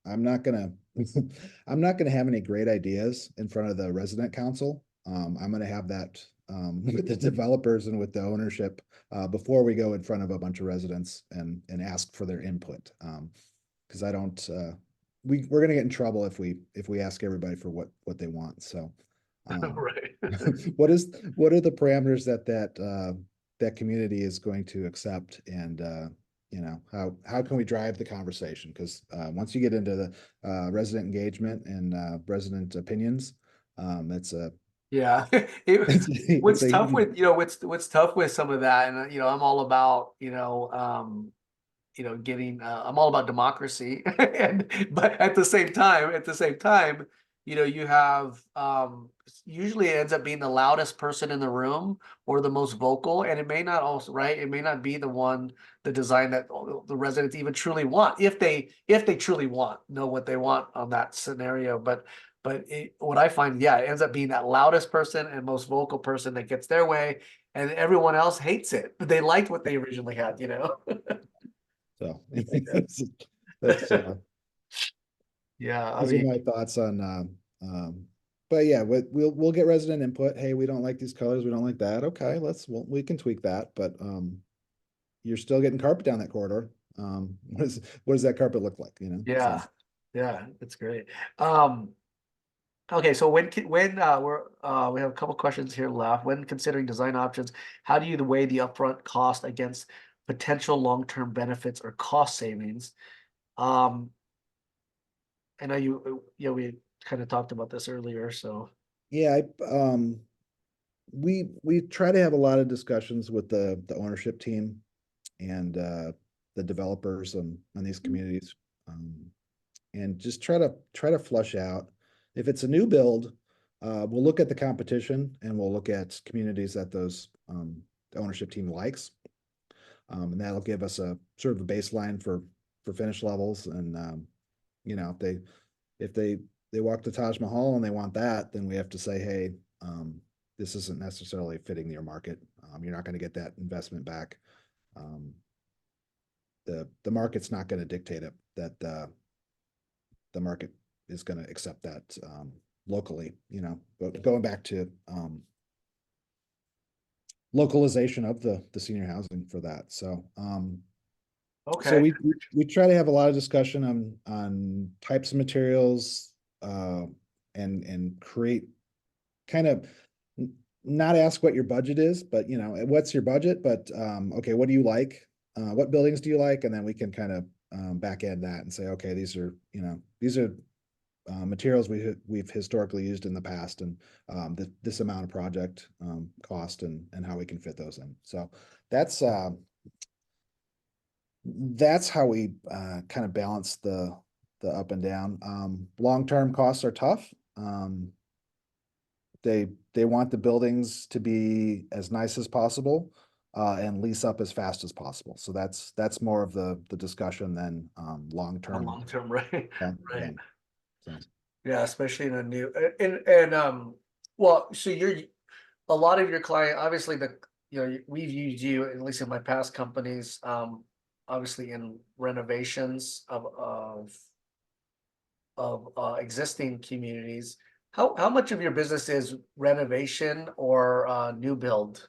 I'm not gonna I'm not gonna have any great ideas in front of the resident council. I'm gonna have that, with the developers and with the ownership, before we go in front of a bunch of residents and ask for their input. Because I don't we're gonna get in trouble if we ask everybody for what they want. So, um, Right. what are the parameters that community is going to accept, and, how can we drive the conversation? Because, once you get into the, resident engagement and, resident opinions, it's a Yeah. it's What's a tough huge. with, what's tough with some of that, and I'm all about, getting I'm all about democracy. And but at the same time, you have usually it ends up being the loudest person in the room or the most vocal, and it may not also, right, it may not be the design that the residents even truly want, if they truly know what they want on that scenario. But but what I find, yeah, it ends up being that loudest person and most vocal person that gets their way, and everyone else hates it. They liked what they originally had, you know? So that's Yeah, I those are mean, my thoughts on but yeah, we'll get resident input. Hey, we don't like these colors, we don't like that. Okay, we can tweak that, but you're still getting carpet down that corridor. What does that carpet look like, you know? So yeah, yeah, it's great. Okay, so we have a couple questions here left. When considering design options, how do you weigh the upfront cost against potential long-term benefits or cost savings? Um, I know we kind of talked about this earlier, so yeah, we try to have a lot of discussions with the ownership team and the developers on these communities, and just try to flush out if it's a new build. We'll look at the competition and we'll look at communities that the ownership team likes, and that'll give us a sort of a baseline for finish levels. And you know, if they walk the Taj Mahal and they want that, then we have to say, hey, this isn't necessarily fitting your market. You're not going to get that investment back. Um, the market's not going to dictate it, that the market is going to accept that locally, you know. But going back to localization of the senior housing for that. So so okay. we try to have a lot of discussion on types of materials, and create kind of not ask what your budget is, but you know, what's your budget? But okay, what do you like? What buildings do you like? And then we can kind of back end that and say, okay, these are, you know, these are materials we've historically used in the past, and this amount of project cost, and how we can fit those in. So that's that's how we kind of balance the up and down. Long-term costs are tough. They want the buildings to be as nice as possible, and lease up as fast as possible. So that's more of the discussion than long-term. Long term, right? Yeah. Right. So Yeah, especially in a new and well, so you're a lot of your client, obviously we've used you, at least in my past companies, obviously in renovations of existing communities. How much of your business is renovation or new build?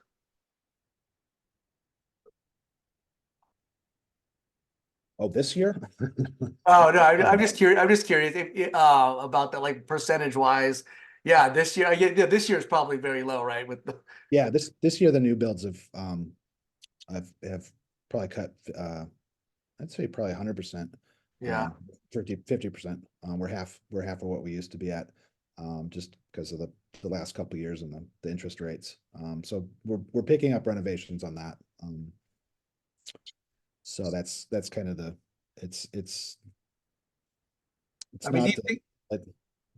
oh, this year? Oh no, I'm just curious. I'm just curious about that, like percentage wise. Yeah, this year, yeah, this year is probably very low, right? With the Yeah, this year the new builds have probably cut I'd say probably 100%, yeah. 50%. We're half of what we used to be at, just because of the last couple of years and the interest rates. So we're picking up renovations on that. So that's kind of it's I mean, do not you think? like,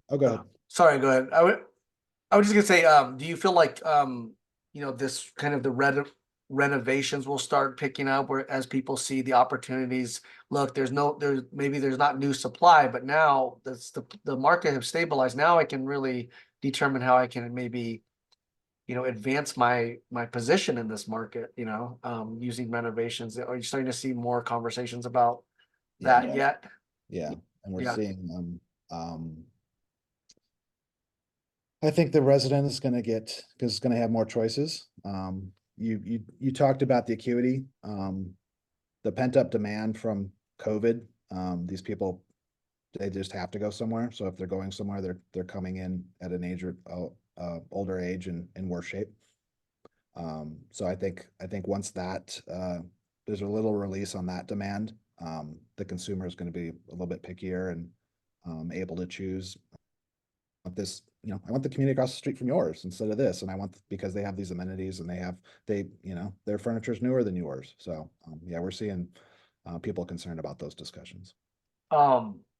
oh, go ahead. Sorry, go ahead. I was just gonna say, do you feel like this kind of the renovations will start picking up where as people see the opportunities? Look, there's not new supply, but now that's the market have stabilized. Now I can really determine how I can maybe, advance my position in this market, using renovations. Are you starting to see more conversations about Yeah, that yet? yeah, and we're Yeah. seeing I think the resident is going to because it's going to have more choices. You talked about the acuity, the pent up demand from COVID. These people, they just have to go somewhere. So if they're going somewhere, they're coming in at an age or older age and in worse shape. So I think once that there's a little release on that demand, the consumer is going to be a little bit pickier and able to choose this, I want the community across the street from yours instead of this. And I want, because they have these amenities and their furniture is newer than yours. So, yeah, we're seeing people concerned about those discussions.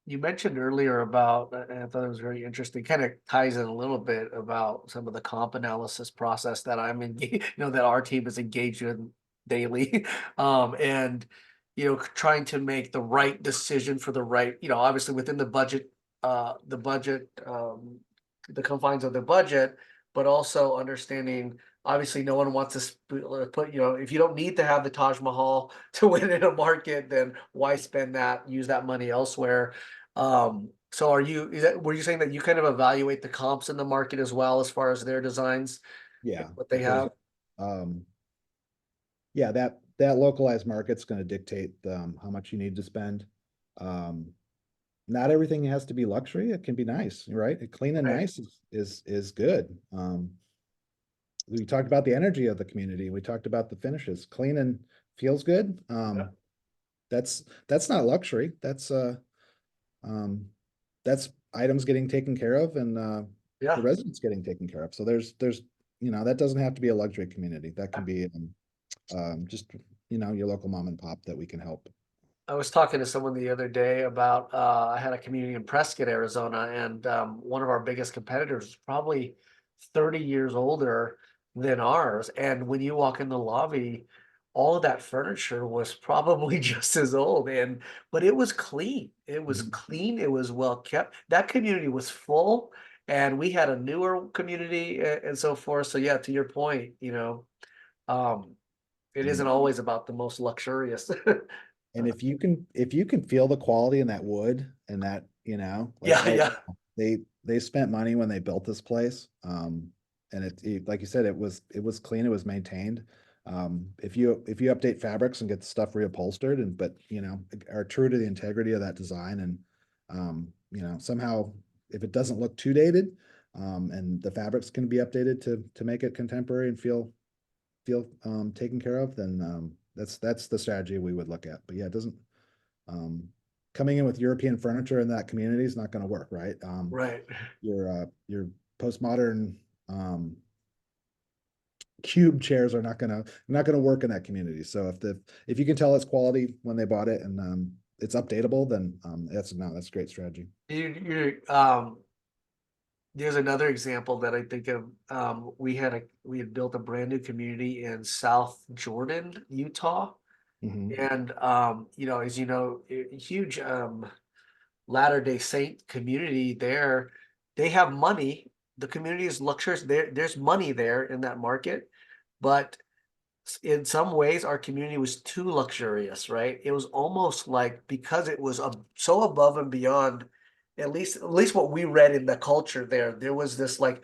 You mentioned earlier about, and I thought it was very interesting, kind of ties in a little bit about some of the comp analysis process that I'm engaged, that our team is engaged in daily. And, trying to make the right decision for the right, obviously within the budget the budget, the confines of the budget, but also understanding, obviously, no one wants to put, if you don't need to have the Taj Mahal to win in a market, then why spend that, use that money elsewhere? So were you saying that you kind of evaluate the comps in the market as well as far as their designs, Yeah, what they because have? um, yeah, that localized market's going to dictate how much you need to spend. Um, Not everything has to be luxury. It can be nice, right? Clean and Right. nice is good. We talked about the energy of the community. We talked about the finishes. Clean and feels good. Yeah. That's not luxury. Um, that's items getting taken care of and the Yeah. residents getting taken care of. So there's that doesn't have to be a luxury community. That can be just your local mom and pop that we can help. I was talking to someone the other day about I had a community in Prescott, Arizona, and one of our biggest competitors is probably 30 years older than ours. And when you walk in the lobby, all of that furniture was probably just as old. And but it was clean. It was Mhm. clean. It was well kept. That community was full, and we had a newer community and so forth. So yeah, to your point, um, it isn't And always about the most luxurious. And if you can feel the quality in that wood and that, like Yeah, right yeah. now, they spent money when they built this place. And like you said, it was clean, it was maintained. If you update fabrics and get the stuff reupholstered but are true to the integrity of that design and somehow if it doesn't look too dated, and the fabrics can be updated to make it contemporary and feel taken care of, then that's the strategy we would look at. But yeah, it doesn't um, coming in with European furniture in that community is not going to work, right? Right. Your postmodern cube chairs are not gonna work in that community. So if you can tell it's quality when they bought it and it's updatable, then that's a great strategy. You there's another example that I think of. We had built a brand new community in South Jordan, Utah. Hmm. And as you know, huge Latter-day Saint community there. They have money. The community is luxurious. There's money there in that market, but in some ways our community was too luxurious, right? It was almost like because it was so above and beyond, at least what we read in the culture there was this like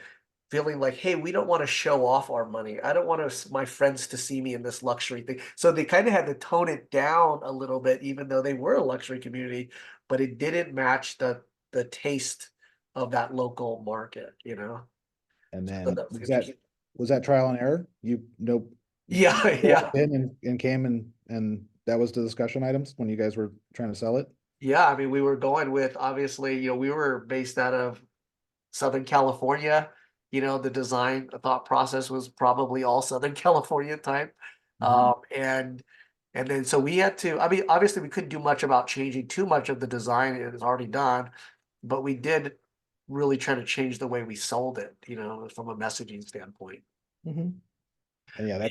feeling like, hey, we don't want to show off our money. I don't want my friends to see me in this luxury thing. So they kind of had to tone it down a little bit, even though they were a luxury community, but it didn't match the taste of that local market. And So then that, was that trial and error? yeah, You yeah. walked in and came and that was the discussion items when you guys were trying to sell it. Yeah, I mean, we were going with, obviously, we were based out of Southern California. The design, the thought process was probably all Southern California type. Mhm. And then so we had to, I mean, obviously we couldn't do much about changing too much of the design. It was already done, but we did really try to change the way we sold it, from a messaging standpoint. Mhm. And yeah,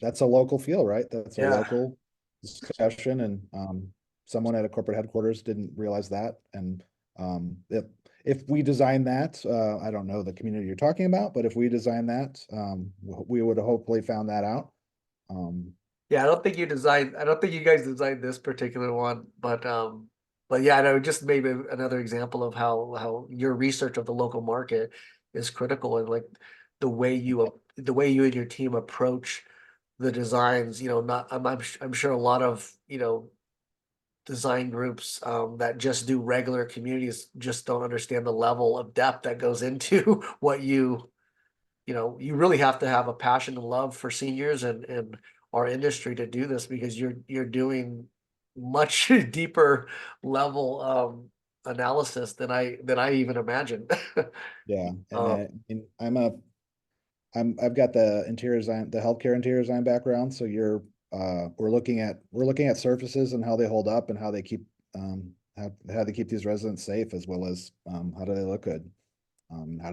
that's a local feel, right? That's a Yeah. local discussion, and someone at a corporate headquarters didn't realize that. And if we design that, I don't know the community you're talking about, but if we design that, we would have hopefully found that out. Um, Yeah, I don't think you guys designed this particular one, but yeah, I know just maybe another example of how your research of the local market is critical and like the way you and your team approach the designs, not I'm sure a lot of, design groups that just do regular communities just don't understand the level of depth that goes into what you really have to have a passion and love for seniors and our industry to do this because you're doing much deeper level analysis than I even imagined. yeah, and Um, I've got the healthcare interior design background. So we're looking at surfaces and how they hold up and how they keep these residents safe as well as how do they look good. How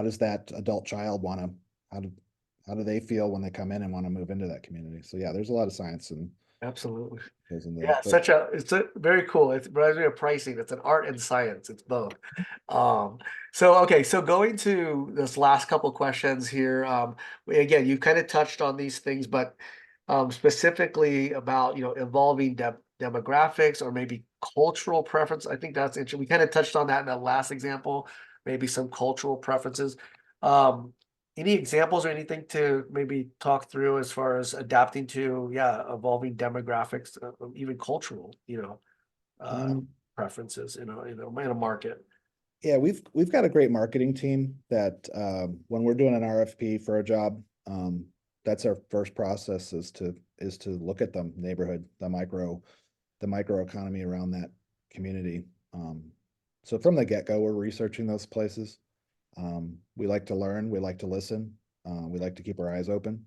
does that adult child how do they feel when they come in and want to move into that community? So yeah, there's a lot of science and Absolutely. goes into Yeah, that. But it's a very cool. It reminds me of pricing. It's an art and science. It's both. Um, so okay, so going to this last couple questions here. Again, you kind of touched on these things, but specifically about evolving demographics or maybe cultural preference. I think that's interesting. We kind of touched on that in that last example, maybe some cultural preferences. Um, any examples or anything to maybe talk through as far as adapting to, yeah, evolving demographics, even cultural, uh, um, preferences, in a market? yeah, we've got a great marketing team that when we're doing an RFP for a job, that's our first process is to look at the neighborhood, the micro economy around that community. So from the get-go, we're researching those places. We like to learn, we like to listen, we like to keep our eyes open.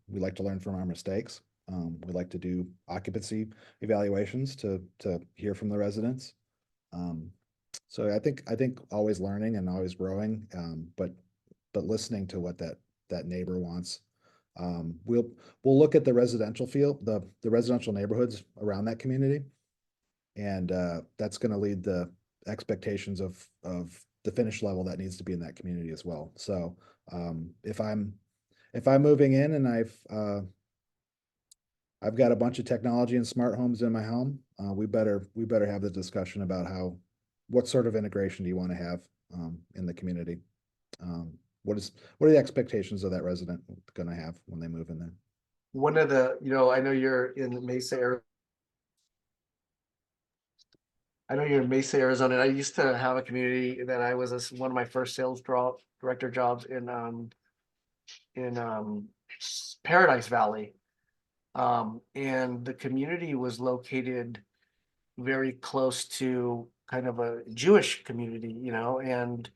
We like to learn from our mistakes. We like to do occupancy evaluations to hear from the residents. Um, so I think always learning and always growing, but listening to what that neighbor wants. We'll look at the residential field, the residential neighborhoods around that community, and that's going to lead the expectations of the finish level that needs to be in that community as well. So if I'm moving in and I've got a bunch of technology and smart homes in my home, we better have the discussion about what sort of integration do you want to have in the community? Um, what are the expectations of that resident going to have when they move in there? One of the, I know you're in Mesa, Arizona, and I used to have a community that I was one of my first director jobs in Paradise Valley. And the community was located very close to kind of a Jewish community, and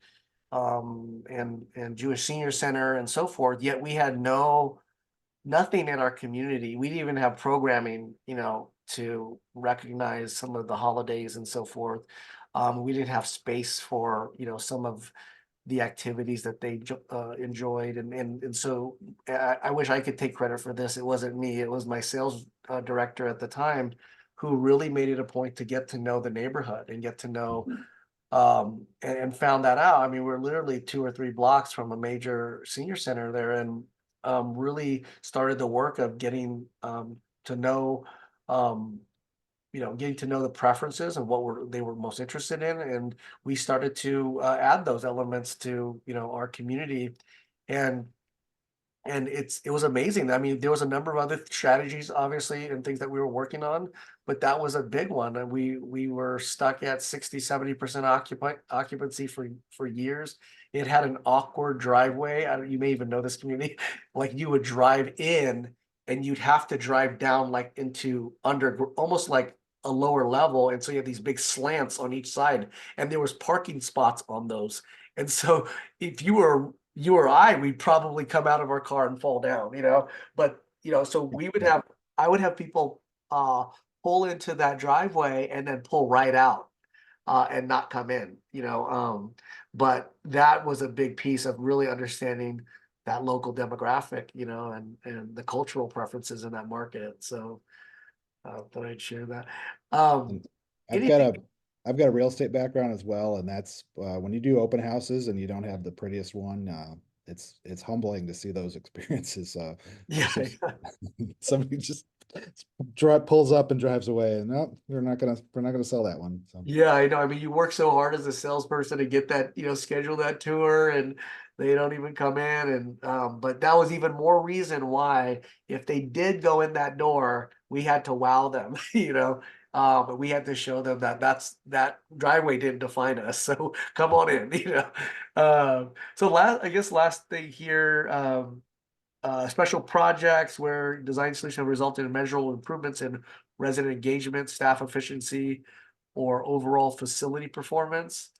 Jewish Senior Center and so forth. Yet we had nothing in our community. We didn't even have programming, to recognize some of the holidays and so forth. We didn't have space for, some of the activities that they enjoyed, and so I wish I could take credit for this. It wasn't me. It was my sales director at the time who really made it a point to get to know the neighborhood and get to know and found that out. I mean, we're literally 2 or 3 blocks from a major senior center there, and really started the work of getting to know, um, getting to know the preferences and they were most interested in, and we started to add those elements to our community, and it was amazing. I mean, there was a number of other strategies, obviously, and things that we were working on, but that was a big one. And we were stuck at 60-70% occupancy for years. It had an awkward driveway. You may even know this community. Like you would drive in and you'd have to drive down like into almost like a lower level. And so you had these big slants on each side, and there was parking spots on those. And so if you or I, we'd probably come out of our car and fall down, But so Yeah. I would have people pull into that driveway and then pull right out and not come in, But that was a big piece of really understanding that local demographic, and the cultural preferences in that market. So thought I'd share that. Um, And I've got anything, a I've got a real estate background as well, and that's when you do open houses and you don't have the prettiest one, it's humbling to see those experiences. yeah, Somebody just pulls up and drives away, and no, we're not gonna sell that one. So yeah, I know. I mean, you work so hard as a salesperson to get that, schedule that tour, and they don't even come in. And but that was even more reason why, if they did go in that door, we had to wow them, But we had to show them that driveway didn't define us. So come on in, So I guess last thing here, special projects where design solutions have resulted in measurable improvements in resident engagement, staff efficiency, or overall facility performance.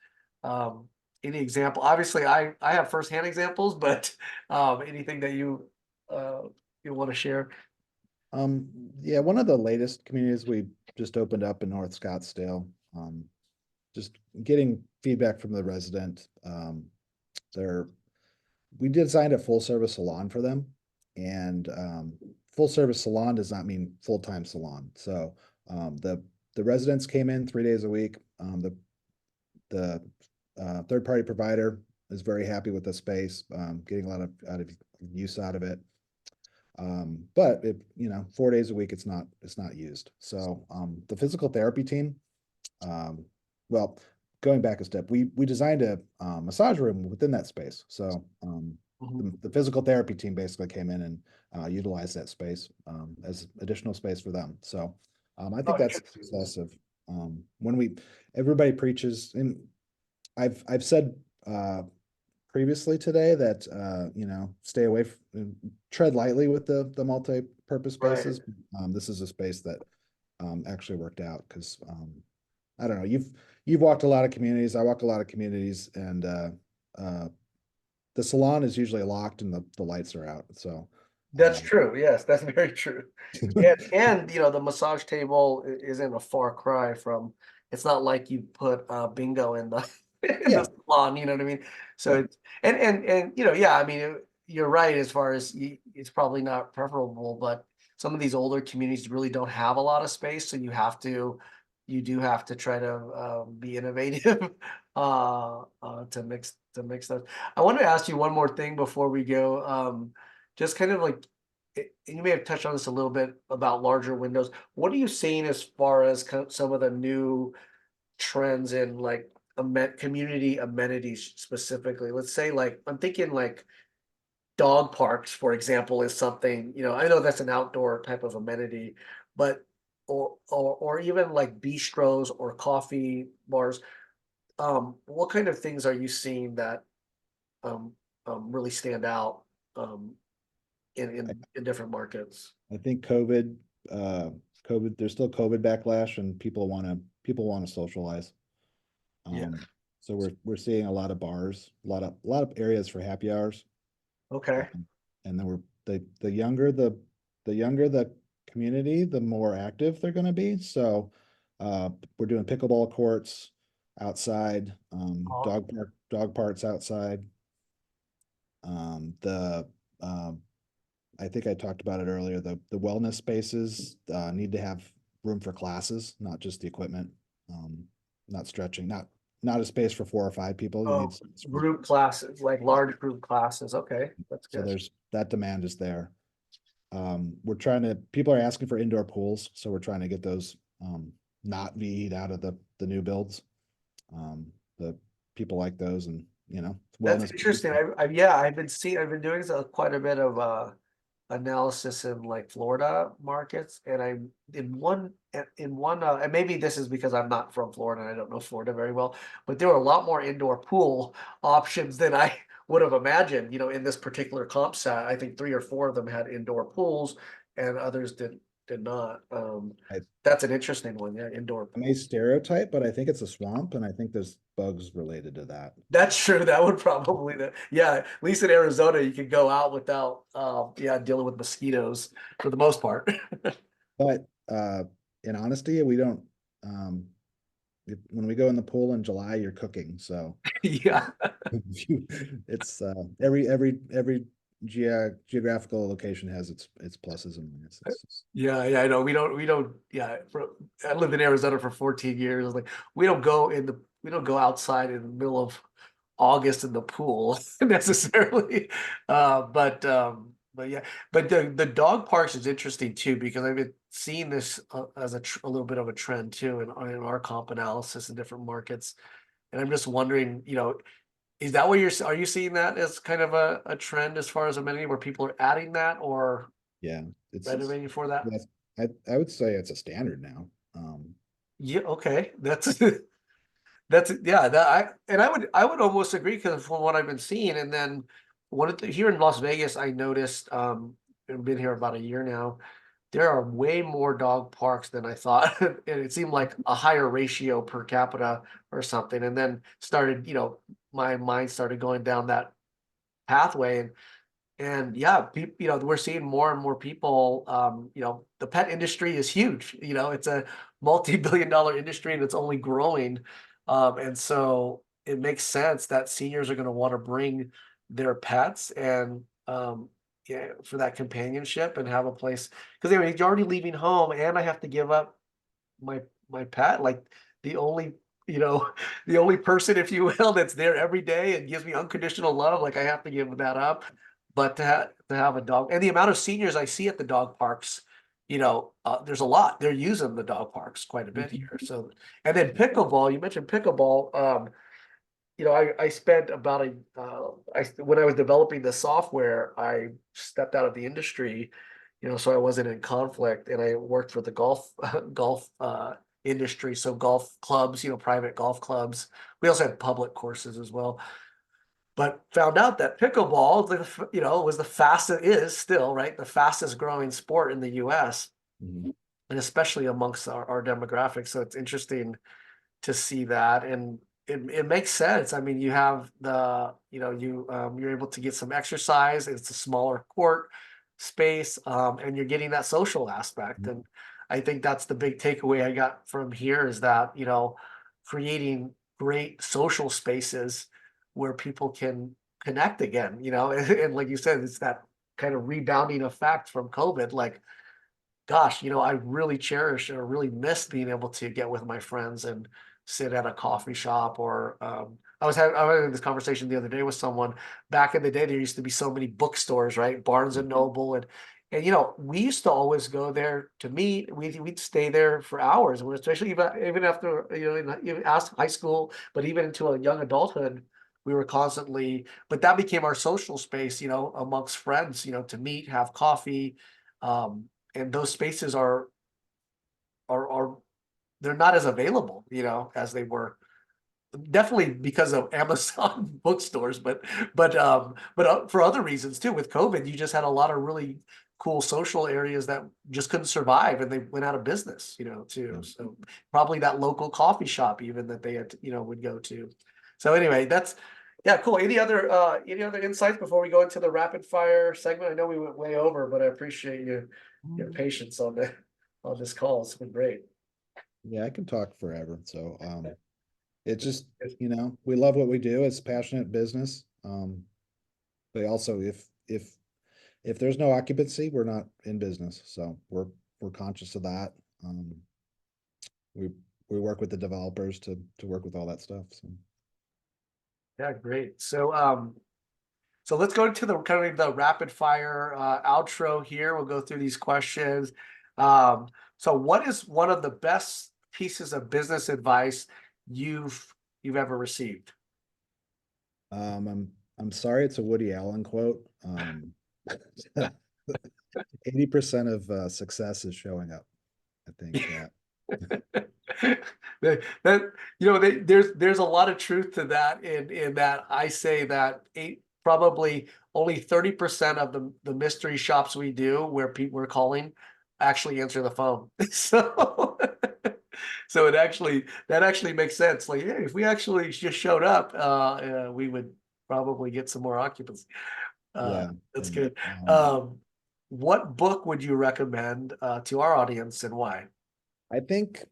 Um, any example? Obviously, I have firsthand examples, but anything that uh, you want to share? yeah, one of the latest communities we just opened up in North Scottsdale. Just getting feedback from the resident. They're we designed a full service salon for them, and full service salon does not mean full-time salon. So the residents came in 3 days a week. The third party provider is very happy with the space, getting a lot of use out of it. But 4 days a week, it's not used. So the physical therapy team, well, going back a step, we designed a massage room within that space. So the physical therapy team basically came in and utilized that space as additional space for them. So I think that's the success of when everybody preaches, and I've said previously today that stay away tread lightly with the multi-purpose spaces. Right. This is a space that actually worked out because I don't know, you've walked a lot of communities, I walk a lot of communities, and the salon is usually locked and the lights are out. So That's true. Yes, that's very true. And the massage table isn't a far cry from. It's not like you put bingo in the in yeah, the salon. You know what I mean? So yeah, it's and yeah. I mean, you're right as far as it's probably not preferable, but some of these older communities really don't have a lot of space, so you do have to try to be innovative to mix those. I want to ask you one more thing before we go. Just kind of like and you may have touched on this a little bit about larger windows. What are you seeing as far as some of the new trends in like community amenities specifically? Let's say like I'm thinking like dog parks, for example, is something, I know that's an outdoor type of amenity, but or even like bistros or coffee bars. What kind of things are you seeing that um, really stand out um, in different markets? I think uh, there's still COVID backlash, and people want to socialize. Yeah. Um, so we're seeing a lot of bars, a lot of areas for happy hours. Okay. And then the younger the community, the more active they're going to be. So we're doing pickleball courts outside, Awesome. dog parks outside. The I think I talked about it earlier. The wellness spaces need to have room for classes, not just the equipment. Um, not stretching, not a space for 4 or 5 people. You need Oh, space for, group classes, like large group classes. Okay, that's so good. there's that demand is there. People are asking for indoor pools, so we're trying to get those not VE'd out of the new builds. The people like those, and That's wellness. interesting. Yeah, I've been doing quite a bit of analysis in like Florida markets, and I'm in one, and maybe this is because I'm not from Florida and I don't know Florida very well, but there were a lot more indoor pool options than I would have imagined. In this particular comp set, I think three or four of them had indoor pools, and others did not. I, That's an interesting one. Yeah, indoor I may pool. stereotype, but I think it's a swamp, and I think there's bugs related to that. That's true. That would probably yeah, at least in Arizona you could go out without yeah, dealing with mosquitoes for the most part. But in honesty, we don't. Um, when we go in the pool in July, you're cooking, so Yeah. it's every geographical location has its pluses and minuses. Yeah, yeah, I know. We don't, yeah. I lived in Arizona for 14 years. Like we don't go outside in the middle of August in the pool necessarily. But yeah, but the dog parks is interesting too because I've been seeing this as a little bit of a trend too in our comp analysis in different markets. And I'm just wondering, is that what are you seeing that as kind of a trend as far as amenity where people are adding that or Yeah, it's renovating for that? yes, I would say it's a standard now. Yeah, okay. That's yeah, I would almost agree because from what I've been seeing, and then here in Las Vegas, I noticed I've been here about a year now. There are way more dog parks than I thought, and it seemed like a higher ratio per capita or something. And then my mind started going down that pathway, and yeah, we're seeing more and more people. The pet industry is huge. It's a multi-billion-dollar industry and it's only growing. And so it makes sense that seniors are going to want to bring their pets. And for that companionship and have a place. Because anyway, you're already leaving home, and I have to give up my pet, like the only you know the only person, if you will, that's there every day and gives me unconditional love. Like I have to give that up. But to have a dog, and the amount of seniors I see at the dog parks, there's a lot. They're using the dog parks quite a bit here. So, and then pickleball. You mentioned pickleball. I spent about when I was developing the software, I stepped out of the industry, so I wasn't in conflict, and I worked for the golf industry. So golf clubs, private golf clubs. We also had public courses as well. But found out that pickleball, was the fastest, is still, right, the fastest growing sport in the U.S. Mhm. and especially amongst our demographics. So it's interesting to see that, and it makes sense. I mean, you have you're able to get some exercise. It's a smaller court space, and you're getting that social aspect. And I think that's the big takeaway I got from here is that, creating great social spaces where people can connect again, and like you said, it's that kind of rebounding effect from COVID. Like, gosh, I really cherish or really miss being able to get with my friends and sit at a coffee shop. Or I was having this conversation the other day with someone. Back in the day, there used to be so many bookstores, right? Barnes and Noble, and we used to always go there to meet. We'd stay there for hours, especially even after even after high school, but even into a young adulthood. We were constantly, but that became our social space, amongst friends, to meet, have coffee, and those spaces are they're not as available, as they were. Definitely because of Amazon bookstores, but for other reasons too. With COVID, you just had a lot of really cool social areas that just couldn't survive, and they went out of business, too. Yeah. So probably that local coffee shop even that they had, would go to. So anyway, that's yeah, cool. Any other insights before we go into the rapid fire segment? I know we went way over, but I appreciate your patience on this call. It's been great. Yeah, I can talk forever. So it's just, we love what we do. It's passionate business. But also if there's no occupancy, we're not in business. So we're conscious of that. We we work with the developers to work with all that stuff. So Yeah, great. So let's go to the kind of the rapid fire outro here. We'll go through these questions. So what is one of the best pieces of business advice you've ever received? I'm sorry, it's a Woody Allen quote. 80% of success is showing up. I think There's a lot of truth to that. In that I say that probably only 30% of the mystery shops we do where people are calling actually answer the phone. So that actually makes sense. Like, hey, if we actually just showed up, we would probably get some more occupancy. yeah. That's And good. What book would you recommend to our audience, and why? I think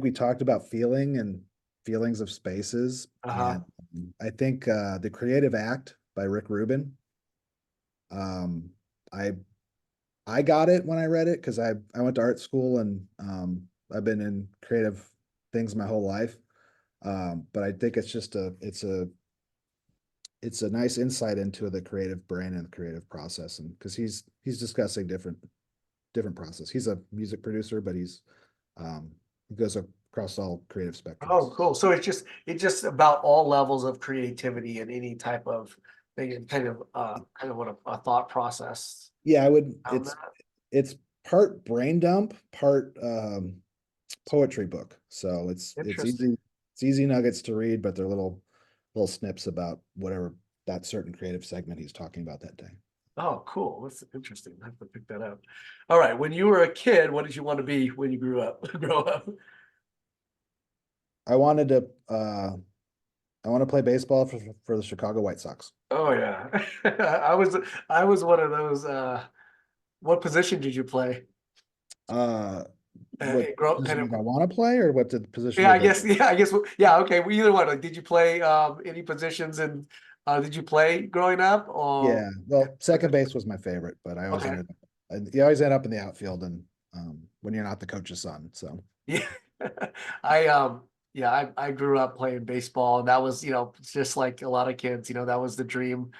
we talked about feelings of spaces, Uh-huh. and I think The Creative Act by Rick Rubin. Um, I I got it when I read it because I went to art school, and I've been in creative things my whole life. But I think it's a nice insight into the creative brain and the creative process, and because he's discussing different process. He's a music producer, but he goes across all creative Oh, spectrums. cool. So it's just about all levels of creativity and any type of thing, and kind of what a thought process Yeah, I would. around that. It's part brain dump, part poetry book. So Interesting. it's easy nuggets to read, but they're little snips about whatever that certain creative segment he's talking about that day. Oh, cool. That's interesting. I have to pick that up. All right. When you were a kid, what did you want to be when you grew up? Grow up? I wanted to I want to play baseball for the Chicago White Sox. Oh yeah. I was one of those. What position did you play? Uh, what Grow position kind did I of. want to play, or what did the position Yeah, I did guess. Yeah, I guess. Yeah. Okay. Well, either one. Like, did you play any positions in Did you play growing up or? Yeah, well, second base was my favorite, but I always Okay. ended you always end up in the outfield and when you're not the coach's son. So Yeah. I yeah, I grew up playing baseball and that was, just like a lot of kids, that was the dream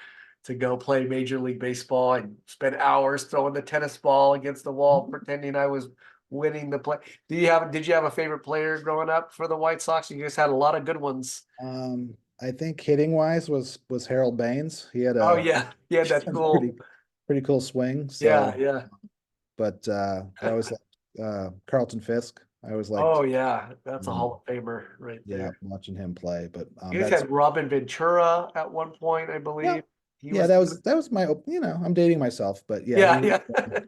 to go play Major League Baseball and spend hours throwing the tennis ball against the wall, pretending I was winning the play. Did you have a favorite player growing up for the White Sox? You guys had a lot of good ones. I think hitting wise was Harold Baines. He had Oh a yeah. Yeah, that pretty cool. pretty cool swing. Yeah, So, yeah. but I always liked Carlton Fisk. I always Oh liked yeah. That's a um, Hall of Famer right yeah, there. watching him play. But You guys that's had Robin Ventura at one point, I yeah, believe. He yeah, was that was my I'm dating myself, but yeah, yeah, yeah.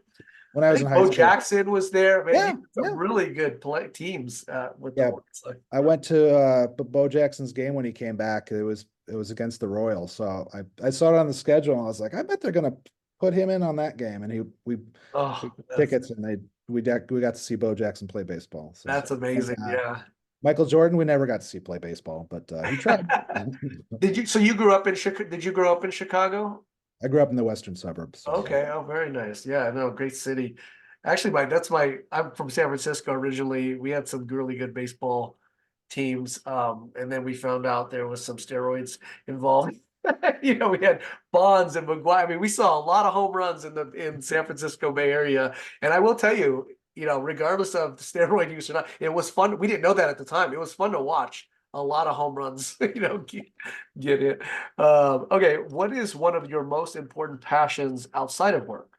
when I I was in think high Bo school. Jackson was there. Man, you Yeah, had some yeah, really good play teams with the yeah. White Sox. I went to Bo Jackson's game when he came back. It was against the Royals, so I saw it on the schedule and I was like, I bet they're gonna put him in on that game. And we Oh, got tickets and we got to see Bo Jackson play baseball. So that's and amazing. Yeah. Michael Jordan, we never got to see play baseball, but he tried. So you grew up in Chicago? Did you grow up in Chicago? I grew up in the western suburbs. So Okay. Oh, very nice. Yeah, no, great city. Actually, I'm from San Francisco originally. We had some really good baseball teams. And then we found out there was some steroids involved. We had Bonds and McGuire. I mean, we saw a lot of home runs in San Francisco Bay Area. And I will tell you, regardless of the steroid use or not, it was fun. We didn't know that at the time. It was fun to watch a lot of home runs, get it. Okay, what is one of your most important passions outside of work?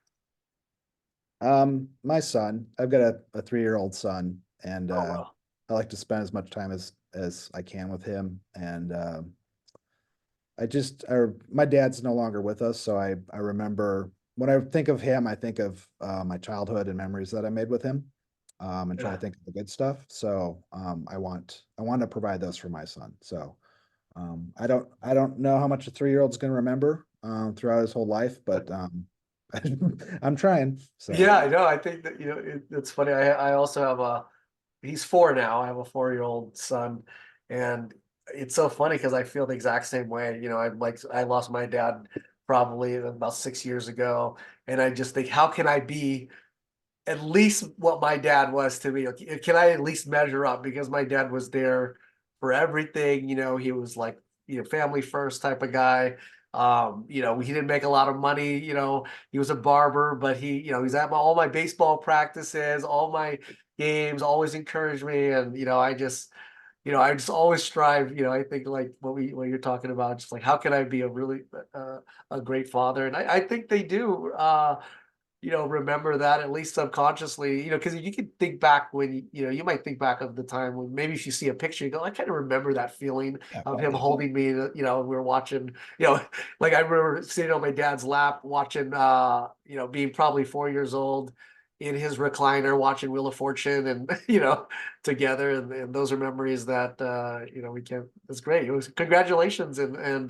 my son, I've got a 3-year-old son, and Oh, wow. I like to spend as much time as I can with him. And my dad's no longer with us, so I remember when I think of him, I think of my childhood and memories that I made with him, and try to Yeah. think of the good stuff. So I want to provide those for my son. So I don't know how much a 3-year-old's going to remember throughout his whole life, but I'm trying. So Yeah, I know. I think that, it's funny. I also have he's 4 now. I have a 4-year-old son. And it's so funny because I feel the exact same way. I lost my dad probably about 6 years ago. And I just think, how can I be at least what my dad was to me? Like, can I at least measure up? Because my dad was there for everything. He was like, family first type of guy. He didn't make a lot of money. He was a barber, but he's at all my baseball practices, all my games, always encouraged me. And, I just always strive, I think like what you're talking about, just like, how can I be a great father? And I think they do, remember that at least subconsciously, because you can think back when you might think back of the time when maybe if you see a picture, you go, I kind of remember that feeling yeah, of him holding me, we were watching, like I remember sitting on my dad's lap watching, being probably 4 years old in his recliner watching Wheel of Fortune and, together. And those are memories that, we can't, it's great. It was congratulations. And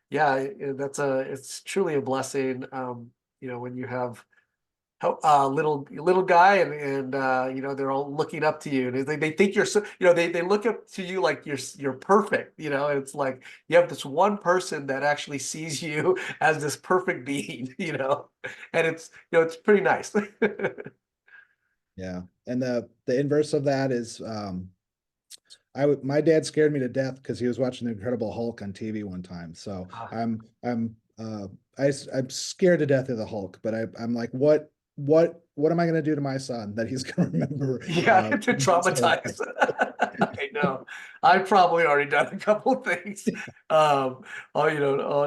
yeah, it's truly a blessing. When you have little guy and they're all looking up to you and they think you're so, they look up to you like you're perfect, and it's like you have this one person that actually sees you as this perfect being, and it's pretty nice. yeah. And the inverse of that is my dad scared me to death because he was watching the Incredible Hulk on TV one time. So Ah, I'm scared to death of the Hulk, but I'm like, what am I going to do to my son that he's going to remember yeah, to his whole life? traumatize. I know. I've probably already done a couple of things, on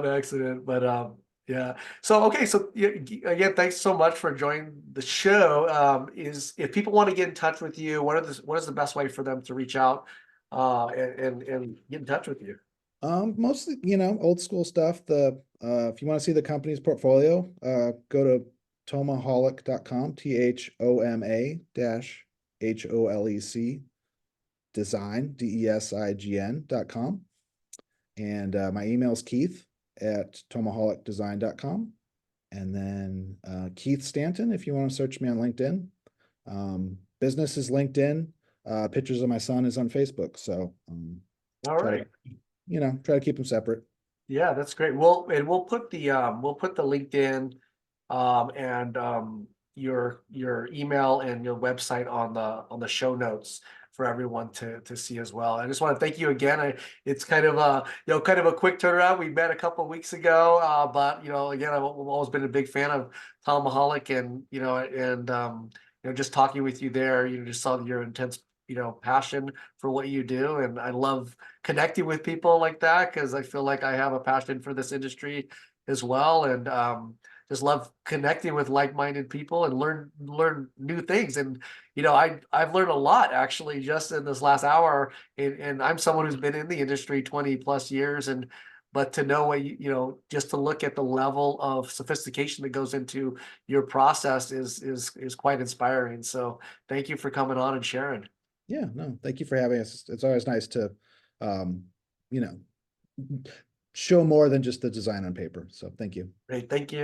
accident, but yeah. So okay, so yeah, again, thanks so much for joining the show. Is if people want to get in touch with you, what is the best way for them to reach out, and get in touch with you? Mostly, old school stuff. If you want to see the company's portfolio, go to Thoma-Holec.com, THOMA-HOLEC design, DESIGN.com. And my email is Keith at Thoma-Holec And then Keith Stanton, if you want to search me on LinkedIn. Business is LinkedIn. Pictures of my son is on Facebook. So All try to right. try to keep them separate. Yeah, that's great. And we'll put the LinkedIn and your email and your website on the show notes for everyone to see as well. I just want to thank you again. It's kind of a kind of a quick turnaround. We met a couple of weeks ago, but again, I've always been a big fan of Thoma-Holec, and just talking with you there, just saw your intense passion for what you do, and I love connecting with people like that because I feel like I have a passion for this industry as well, and just love connecting with like-minded people and learn new things. And I've learned a lot actually just in this last hour. And I'm someone who's been in the industry 20 plus years, and but to know what just to look at the level of sophistication that goes into your process is quite inspiring. So thank you for coming on and sharing. Yeah, no, thank you for having us. It's always nice to, um, you know, show more than just the design on paper. So thank you. Great, thank you.